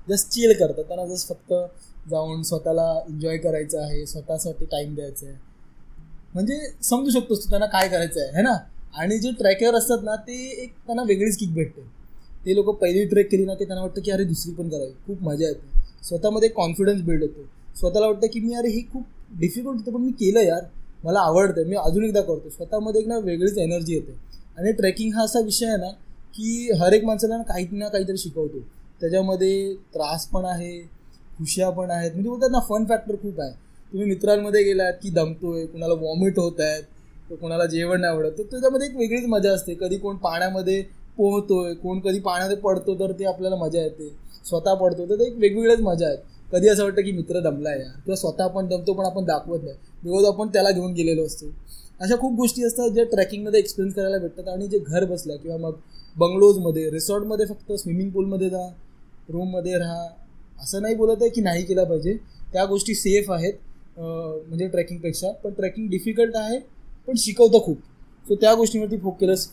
जस्ट चिल करतात, त्यांना जस्ट फक्त जाऊन स्वतःला एन्जॉय करायचं आहे, स्वतःसाठी टाईम द्यायचा आहे, म्हणजे समजू शकतोस तू त्यांना काय करायचं आहे ना. आणि जे ट्रॅकर असतात ना ते एक त्यांना वेगळीच किक भेटते. ते लोक पहिली ट्रेक केली ना की त्यांना वाटतं की अरे दुसरी पण करावी, खूप मजा येते, स्वतःमध्ये कॉन्फिडन्स बिल्ड होतो, स्वतःला वाटतं की मी अरे हे खूप डिफिकल्ट होतं पण मी केलं यार, मला आवडतं, मी अजून एकदा करतो, स्वतःमध्ये एक ना वेगळीच एनर्जी येते. आणि ट्रेकिंग हा असा विषय आहे ना की हर एक माणसाला काही ना काहीतरी शिकवतो, त्याच्यामध्ये त्रास पण आहे, खुशिया पण आहेत, म्हणजे बोलतात ना फन फॅक्टर खूप आहे. तुम्ही मित्रांमध्ये गेलात की दमतोय, कुणाला वॉमिट होत आहेत, तर कोणाला जेवण नाही आवडत, तर त्याच्यामध्ये एक वेगळीच मजा असते. कधी कोण पाण्यामध्ये पोहतोय, कोण कधी पाण्यामध्ये पडतो तर ते आपल्याला मजा येते, स्वतः पडतो तर ते एक वेगवेगळ्याच मजा आहेत. कधी असं वाटतं की मित्र दमला यार, किंवा स्वतः आपण दमतो पण आपण दाखवत नाही, बिकॉज आपण त्याला घेऊन गेलेलो असतो. अशा खूप गोष्टी असतात ज्या ट्रेकिंगमध्ये एक्सपिरियन्स करायला भेटतात. आणि जे घर बसल्या किंवा मग बंगलोजमध्ये, रिसॉर्टमध्ये फक्त स्विमिंग पूलमध्ये जा, रूममध्ये राहा, असं नाही बोलत आहे की नाही केलं पाहिजे, त्या गोष्टी सेफ आहेत म्हणजे ट्रेकिंगपेक्षा. पण ट्रेकिंग डिफिकल्ट आहे पण शिकवतं खूप. सो त्या गोष्टीवरती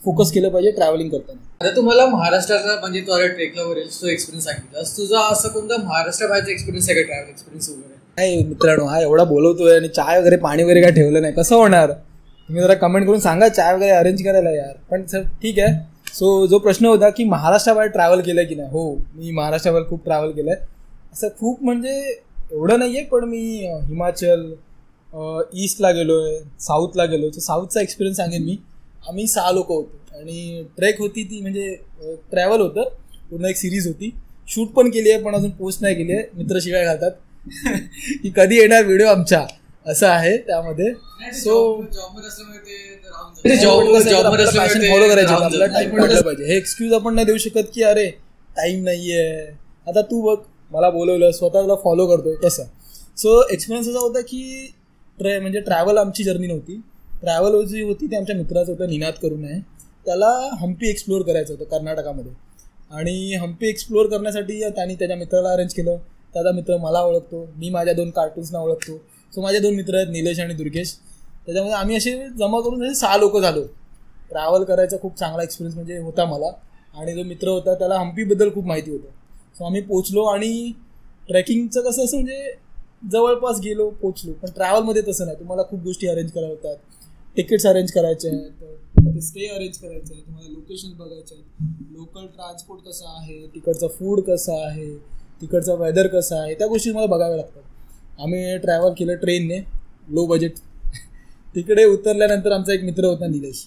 फोकस केलं पाहिजे ट्रॅव्हलिंग करताना. आता तुम्हाला महाराष्ट्राचा म्हणजे तू ट्रेकला वगैरे तो एक्सपिरियन्स सांगितलास, तुझा असं कोणता महाराष्ट्राबाहेरचा एक्सपिरियन्स आहे का, ट्रॅव्हल एक्सपिरियन्स वगैरे? नाही मित्रांनो, हा एवढा बोलवतोय आणि चाय वगैरे पाणी वगैरे काय ठेवलं नाही, कसं होणार? तुम्ही जरा कमेंट करून सांगा चाय वगैरे अरेंज करायला यार. पण सर ठीक आहे. सो जो प्रश्न होता की महाराष्ट्राबाहेर ट्रॅव्हल केलं की नाही, हो मी महाराष्ट्राबाहेर खूप ट्रॅव्हल केलं आहे. असं खूप म्हणजे एवढं नाही आहे, पण मी हिमाचल, ईस्टला गेलो आहे, साऊथला गेलो आहे. साऊथचा एक्सपिरियन्स सांगेन मी. आम्ही 6 लोक होतो आणि ट्रेक होती ती, म्हणजे ट्रॅव्हल होतं, पूर्ण एक सिरीज होती. शूट पण केली आहे पण अजून पोस्ट नाही केली आहे, मित्र शिवाय घालतात की कधी येणार व्हिडिओ आमच्या, असं आहे त्यामध्ये. सो फॉलो करायचे, आपल्याला टाईम मिळाला पाहिजे. हे एक्सक्यूज आपण नाही देऊ शकत की अरे टाईम नाही आहे. आता तू बघ, मला बोलवलं, स्वतःला फॉलो करतोय तसं. सो एक्सपिरियन्स असा होता की म्हणजे ट्रॅव्हल आमची जर्नी नव्हती. ट्रॅव्हल जी होती ते आमच्या मित्राचं होतं, निनाद करून आहे. त्याला हम्पी एक्सप्लोअर करायचं होतं कर्नाटकामध्ये. आणि हम्पी एक्सप्लोअर करण्यासाठी त्यांनी त्याच्या मित्राला अरेंज केलं. त्याचा मित्र मला ओळखतो, मी माझ्या 2 कार्टून्सना ओळखतो. सो माझे 2 मित्र आहेत, निलेश आणि दुर्गेश. त्याच्यामध्ये आम्ही असे जमा करून 6 लोक झालो. ट्रॅव्हल करायचा खूप चांगला एक्सपिरियन्स म्हणजे होता मला. आणि जो मित्र होता त्याला हम्पीबद्दल खूप माहिती होतं. सो आम्ही पोचलो आणि ट्रेकिंगचं कसं असं म्हणजे जवळपास गेलो, पोचलो. पण ट्रॅव्हलमध्ये तसं नाही, तुम्हाला खूप गोष्टी अरेंज कराव्या होतात. तिकीट्स अरेंज करायचे आहेत, स्टे अरेंज करायचं आहे, तुम्हाला लोकेशन बघायचे आहेत, लोकल ट्रान्सपोर्ट कसं आहे, तिकडचं फूड कसं आहे, तिकडचं वेदर कसं आहे, त्या गोष्टी मला बघाव्या लागतात. आम्ही ट्रॅव्हल केलं ट्रेनने, लो बजेट. तिकडे उतरल्यानंतर आमचा एक मित्र होता निलेश,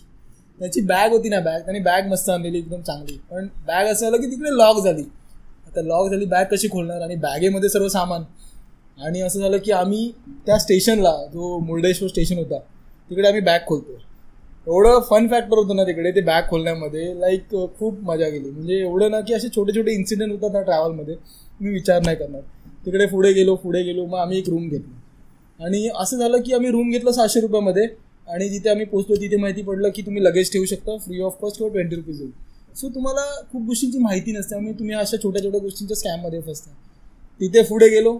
त्याची बॅग होती ना, त्याने बॅग मस्त आणलेली एकदम चांगली. पण बॅग असं आलं की तिकडे लॉक झाली. आता लॉक झाली, बॅग कशी खोलणार, आणि बॅगेमध्ये सर्व सामान. आणि असं झालं की आम्ही त्या स्टेशनला, जो मुर्डेश्वर स्टेशन होता, तिकडे आम्ही बॅग खोलतो. एवढं फन फॅक्टर होतं ना तिकडे ते बॅग खोलण्यामध्ये, लाईक खूप मजा गेली. म्हणजे एवढं ना की असे छोटे छोटे इन्सिडेंट होतात ना ट्रॅव्हलमध्ये, मी विचार नाही करणार. तिकडे पुढे गेलो, मग आम्ही एक रूम घेतली. आणि असं झालं की आम्ही रूम घेतलं 600 रुपयामध्ये. आणि जिथे आम्ही पोचलो तिथे माहिती पडलं की तुम्ही लगेज ठेवू शकता फ्री ऑफ कॉस्ट किंवा 20 रुपीज होईल. सो तुम्हाला खूप गोष्टींची माहिती नसते, त्यामुळे तुम्ही अशा छोट्या छोट्या गोष्टींच्या स्कॅममध्ये फसता. तिथे पुढे गेलो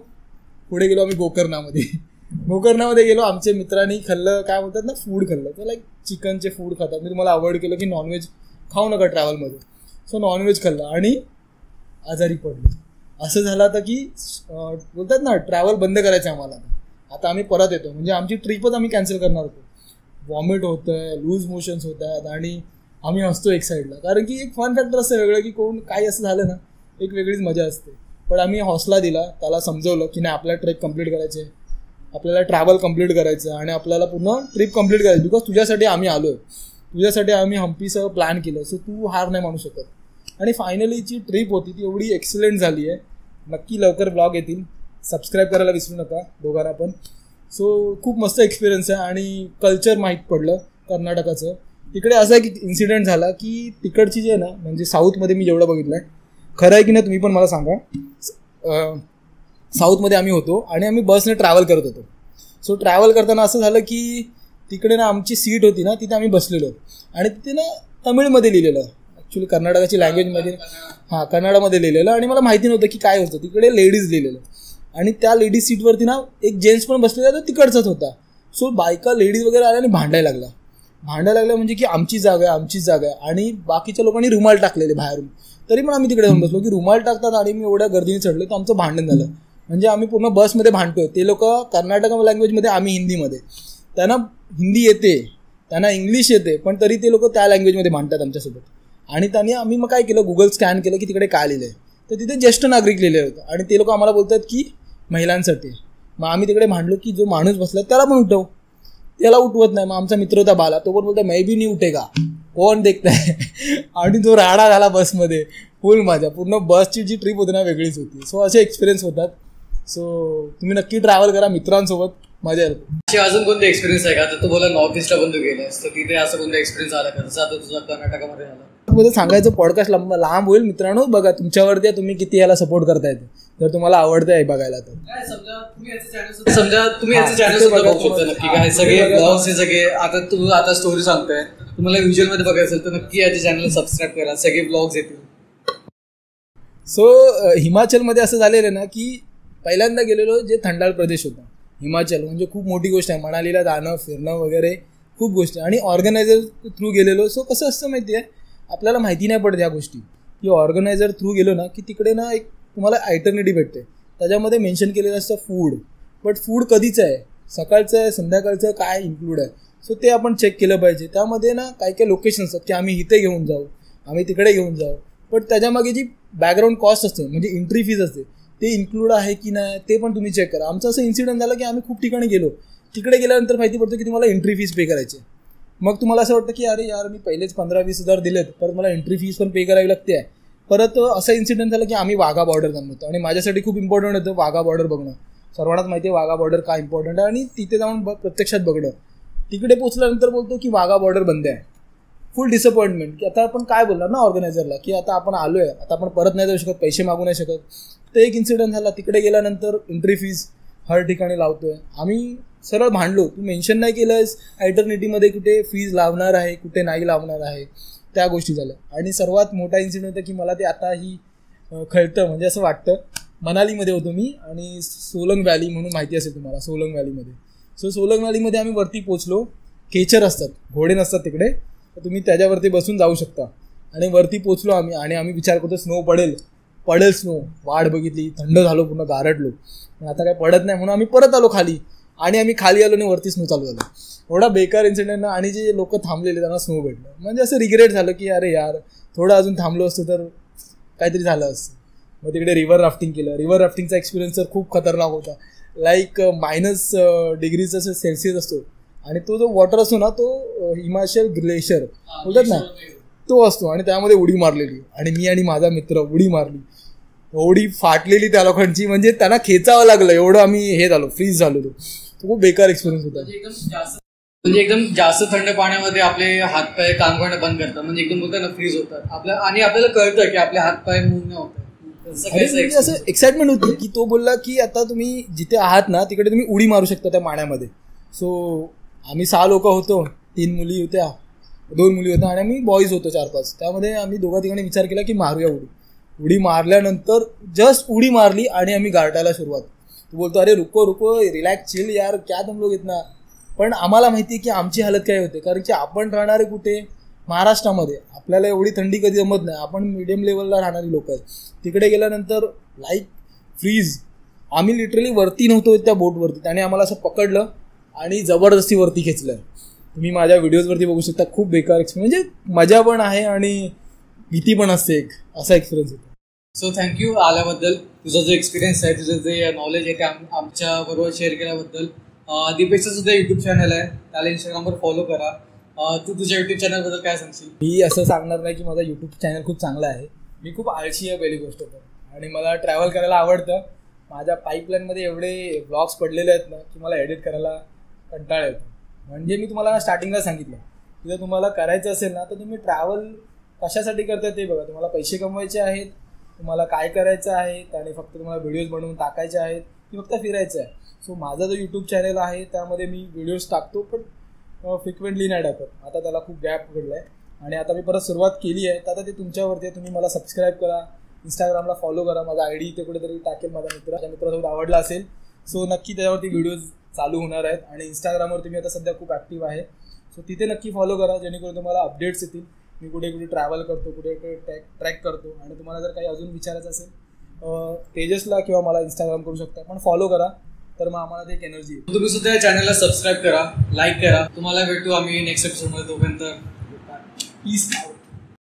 आम्ही गोकर्णामध्ये गेलो. आमच्या मित्रांनी खाल्लं, काय बोलतात ना, फूड खाल्लं. तर लाईक चिकनचे फूड खातात. मी तुम्हाला अवॉइड केलं की नॉनव्हेज खाऊ नका ट्रॅव्हलमध्ये. सो नॉनव्हेज खाल्लं आणि आजारी पडलो. असं झालं आता की बोलतात ना ट्रॅव्हल बंद करायचं आम्हाला. आता आम्ही परत येतो, म्हणजे आमची ट्रिपच आम्ही कॅन्सल करणार होतो. वॉमिट होतं आहे, लूज मोशन्स होत आहेत आणि आम्ही हसतो एक साईडला, कारण की एक फन फॅक्टर असतं वेगळं की कोण काही असं झालं ना, एक वेगळीच मजा असते. पण आम्ही हौसला दिला, त्याला समजवलं की नाही, आपल्याला ट्रेक कंप्लीट करायचे, आपल्याला ट्रॅव्हल कंप्लीट करायचं आणि आपल्याला पूर्ण ट्रिप कंप्लीट करायची. बिकॉज तुझ्यासाठी आम्ही आलो आहे, तुझ्यासाठी आम्ही हम्पीसह प्लॅन केलं. सो तू हार नाही मानू शकत. आणि फायनली जी ट्रिप होती ती एवढी एक्सलंट झाली आहे. नक्की लवकर ब्लॉग येतील, सबस्क्राईब करायला विसरू नका दोघांना पण. सो खूप मस्त एक्सपिरियन्स आहे आणि कल्चर माहीत पडलं कर्नाटकाचं. तिकडे असा एक इन्सिडेंट झाला की तिकडची जी आहे ना, म्हणजे साऊथमध्ये मी जेवढं बघितलं आहे, खरं आहे की नाही तुम्ही पण मला सांगा. साऊथमध्ये आम्ही होतो आणि आम्ही बसने ट्रॅव्हल करत होतो. सो ट्रॅव्हल करताना असं झालं की तिकडे ना आमची सीट होती ना, तिथे आम्ही बसलेलो आणि तिथे ना तमिळमध्ये लिहिलेलं, ॲक्च्युली कर्नाटकाची लँग्वेजमध्ये, कन्नडामध्ये लिहिलेलं. आणि मला माहिती नव्हतं की काय होतं. तिकडे लेडीज लिहिलेलं आणि त्या लेडीज सीटवरती ना एक जेंट्स पण बसलेला, तो तिकडचाच होता. सो बायका लेडीज वगैरे आल्या आणि भांडायला लागल्या म्हणजे की आमची जागा आहे. आणि बाकीच्या लोकांनी रुमाल टाकलेले बाहेरून. तरी पण आम्ही तिकडे जाऊन बसलो की रुमाल टाकतात आणि मी एवढ्या गर्दीने चढलो, तर आमचं भांडण झालं. म्हणजे आम्ही पूर्ण बसमध्ये भांडतोय. ते लोक कर्नाटक लँग्वेजमध्ये, आम्ही हिंदीमध्ये. त्यांना हिंदी येते, त्यांना इंग्लिश येते, पण तरी ते लोक त्या लँग्वेजमध्ये भांडतात आमच्यासोबत. आणि आम्ही मग काय केलं, गुगल स्कॅन केलं की तिकडे काय लिहिलं आहे. तर तिथे ज्येष्ठ नागरिक लिहिलेलं होतं आणि ते लोक आम्हाला बोलतात की महिलांसाठी. मग आम्ही तिकडे भांडलो की जो माणूस बसला त्याला पण उठव, त्याला उठवत नाही. मग आमचा मित्र होता बाला, तो पण बोलतो मै बी नाही उठेगा, कोण देखताय. आणि जो राडा झाला बसमध्ये, फुल मजा. पूर्ण बसची जी ट्रिप होती ना वेगळीच होती. सो असे एक्सपिरियन्स होतात. सो तुम्ही नक्की ट्रॅव्हल करा मित्रांसोबत, मजा येईल. असे अजून कोणते एक्सपिरियन्स आहे का? तर तू बोला नॉर्थ ईस्टला पण तू गेलास, तर तिथे असं कोणता एक्सपिरियन्स आला का जसं आता तुझा कर्नाटकामध्ये झाला? सांगायचं पॉडकास्ट लांब होईल मित्रांनो. बघा तुमच्यावरती तुम्ही किती याला सपोर्ट करताय, जर तुम्हाला आवडतंय बघायला तर. समजा तुम्ही याचं चॅनल बघू शकता नक्की. काय सगळे ब्लॉग्स हे सगळे आता तू आता स्टोरी सांगतोय, तुम्हाला व्हिज्युअल मध्ये बघायचं असेल तर नक्की याच्या चॅनलला सबस्क्राईब करा, सगळे ब्लॉग्स येतील. सो हिमाचलमध्ये असं झालेलं ना की पहिल्यांदा गेलेलो जे थंडाळ प्रदेश होता हिमाचल, म्हणजे खूप मोठी गोष्ट आहे. मनालीला जाणं फिरणं वगैरे खूप गोष्टी, आणि ऑर्गनायझर थ्रू गेलेलो. सो कसं असतं माहिती आहे, आपल्याला माहिती नाही पडत ह्या गोष्टी की ऑर्गनायझर थ्रू गेलो ना की तिकडे ना एक तुम्हाला अल्टरनेटिव्ह भेटते. त्याच्यामध्ये मेन्शन केलेलं असतं फूड, बट फूड कधीच आहे, सकाळचं आहे संध्याकाळचं काय इन्क्लूड आहे. सो ते आपण चेक केलं पाहिजे. त्यामध्ये ना काही काही लोकेशन असतात की आम्ही इथे घेऊन जाऊ, आम्ही तिकडे घेऊन जाऊ, पण त्याच्यामागे जी बॅकग्राऊंड कॉस्ट असते म्हणजे एंट्री फीज असते ते इन्क्लूड आहे की नाही ते पण तुम्ही चेक करा. आमचं असं इन्सिडेंट झालं की आम्ही खूप ठिकाणी गेलो, तिकडे गेल्यानंतर माहिती पडतं की तुम्हाला एंट्री फीज पे करायची. मग तुम्हाला असं वाटतं की अरे यार मी पहिलेच 15-20 हजार दिलेत, परत मला एंट्री फीज पण पे करावी लागते आहे. परत असं इन्सिडेंट झालं की आम्ही वाघा बॉर्डर जाणं होतं, आणि माझ्यासाठी खूप इम्पॉर्टंट होतं वाघा बॉर्डर बघणं. सर्वांनाच माहिती आहे वाघा बॉर्डर का इम्पॉर्टंट आहे, आणि तिथे जाऊन प्रत्यक्षात बघणं. तिकडे पोचल्यानंतर बोलतो की वाघा बॉर्डर बंद आहे. फुल डिसअपॉइंटमेंट की आता आपण काय बोलणार ना ऑर्गनायझरला की आता आपण आलो आहे, आता आपण परत नाही जाऊ शकत, पैसे मागू नाही शकत. तर एक इन्सिडेंट झाला, तिकडे गेल्यानंतर एंट्री फीज हर ठिकाणी लावतोय. आम्ही सरळ भांडलो, तू मेन्शन नाही केलंस अल्टरनेटिव्हमध्ये कुठे फीज लावणार आहे कुठे नाही लावणार आहे, त्या गोष्टी झाल्या. आणि सर्वात मोठा इन्सिडेंट होता की मला ते आताही कळतं, म्हणजे असं वाटतं. मनालीमध्ये होतो मी, आणि सोलंग व्हॅली म्हणून माहिती असेल तुम्हाला, सोलंग व्हॅलीमध्ये. सो सोलंग व्हॅलीमध्ये आम्ही वरती पोचलो. केचर असतात, घोडे नसतात तिकडे, तर तुम्ही त्याच्यावरती बसून जाऊ शकता. आणि वरती पोचलो आम्ही, आणि आम्ही विचार करतो स्नो पडेल स्नो. वाट बघितली, थंड झालो, पूर्ण गारटलो, पण आता काय पडत नाही म्हणून आम्ही परत आलो खाली. आणि आम्ही खाली आलो आणि वरती स्नो चालू झालं. एवढा बेकार इन्सिडेंट ना. आणि जे लोक थांबलेले त्यांना स्नो भेटलं, म्हणजे असं रिग्रेट झालं की अरे यार थोडं अजून थांबलो असतं तर काहीतरी झालं असतं. मग तिकडे रिव्हर राफ्टिंग केलं. रिव्हर राफ्टिंगचा एक्सपिरियन्स तर खूप खतरनाक होता. लाईक -डिग्रीज असं सेल्सिअस असतो, आणि तो जो वॉटर असतो ना तो हिमाचल ग्लेशियर बोलतात ना तो असतो, आणि त्यामध्ये उडी मारलेली. आणि मी आणि माझा मित्र उडी मारली, एवढी फाटलेली त्या लोकांची, म्हणजे त्यांना खेचावं लागलं एवढं आम्ही हे झालो, फ्रीज झालो. तो खूप बेकार एक्सपिरियन्स होता. म्हणजे एकदम जास्त थंड पाण्यामध्ये आपले हातपाय काम करणं बंद करतात, म्हणजे एकदम बोलतात ना फ्रीज होतात आपल्या, आणि आपल्याला कळतं की आपले हातपाय मूव्ह नाही होतात. असं एक्साइटमेंट होती की तो बोलला की आता तुम्ही जिथे आहात ना तिकडे तुम्ही उडी मारू शकता त्या पाण्यामध्ये. सो आम्ही 6 लोक होतो, 3 मुली होत्या, 2 मुली होत्या, आणि आम्ही बॉईज होतो 4-5. त्यामध्ये आम्ही दोघा ठिकाणी विचार केला की मारूया उडी मारल्यानंतर जस्ट उडी मारली आणि आम्ही गारटायला सुरुवात. तो बोलतो अरे रुको रिलॅक्स चिल यार, क्या तुम लोग इतना. पण आम्हाला माहिती आहे की आमची हालत काय होते, कारण की आपण राहणारे कुठे महाराष्ट्रामध्ये, आपल्याला एवढी थंडी कधी जमत नाही, आपण मिडियम लेवलला राहणारी लोक आहेत. तिकडे गेल्यानंतर लाईक फ्रीज. आम्ही लिटरली वरती नव्हतो त्या बोटवरती, त्याने आम्हाला असं पकडलं आणि जबरदस्ती वरती खेचलं. तुम्ही माझ्या व्हिडिओजवरती बघू शकता. खूप बेकार एक्सपिरियन्स, म्हणजे मजा पण आहे आणि भीती पण असते, एक असा एक्सपिरियन्स होता. सो थँक्यू आल्याबद्दल, तुझा जो एक्सपिरियन्स आहे, तुझं जे नॉलेज आहे ते आमच्या बरोबर शेअर केल्याबद्दल. दीपेशचं सुद्धा यूट्यूब चॅनल आहे, त्याला इंस्टाग्रामवर फॉलो करा. तू तुझ्या यूट्यूब चॅनलबद्दल काय सांगशील? मी असं सांगणार नाही की माझा यूट्यूब चॅनल खूप चांगला आहे. मी खूप आळशी आहे पहिली गोष्ट तर, आणि मला ट्रॅव्हल करायला आवडतं. माझ्या पाईपलाईनमध्ये एवढे ब्लॉग्स पडलेले आहेत ना की मला एडिट करायला कंटाळा येतो. म्हणजे मी तुम्हाला स्टार्टिंगला सांगितलं की जर तुम्हाला करायचं असेल ना तर तुम्ही ट्रॅव्हल कशासाठी करता ते बघा. तुम्हाला पैसे कमवायचे आहेत, तुम्हाला काय करायचं आहे, आणि फक्त तुम्हाला व्हिडिओज बनवून टाकायचे आहेत की फक्त फिरायचं आहे. सो माझा जो यूट्यूब चॅनल आहे त्यामध्ये मी व्हिडिओज टाकतो, पण फ्रिक्वेंटली नाही टाकत. आता त्याला खूप गॅप पडला आहे, आणि आता मी परत सुरुवात केली आहे. तर आता ते तुमच्यावरती आहे, तुम्ही मला सबस्क्राईब करा, इंस्टाग्रामला फॉलो करा. माझा ID इथे कुठेतरी टाकेल, माझ्या मित्रासोबत आवडला असेल. सो नक्की त्याच्यावरती व्हिडिओज चालू होणार आहेत, आणि इंस्टाग्रामवरती मी आता सध्या खूप ॲक्टिव्ह आहे. सो तिथे नक्की फॉलो करा, जेणेकरून तुम्हाला अपडेट्स येतील. मी कुठे कुठे ट्रॅव्हल करतो, कुठे कुठे ट्रॅक करतो. आणि तुम्हाला जर काही अजून विचारायचं असेल तेजसला किंवा मला इंस्टाग्राम करू शकता, पण फॉलो करा, तर मग आम्हाला ते एक एनर्जी येईल. तुम्ही सुद्धा चॅनलला सबस्क्राईब करा, लाईक करा. तुम्हाला भेटू आम्ही नेक्स्ट एपिसोडमध्ये. तोपर्यंत पीस.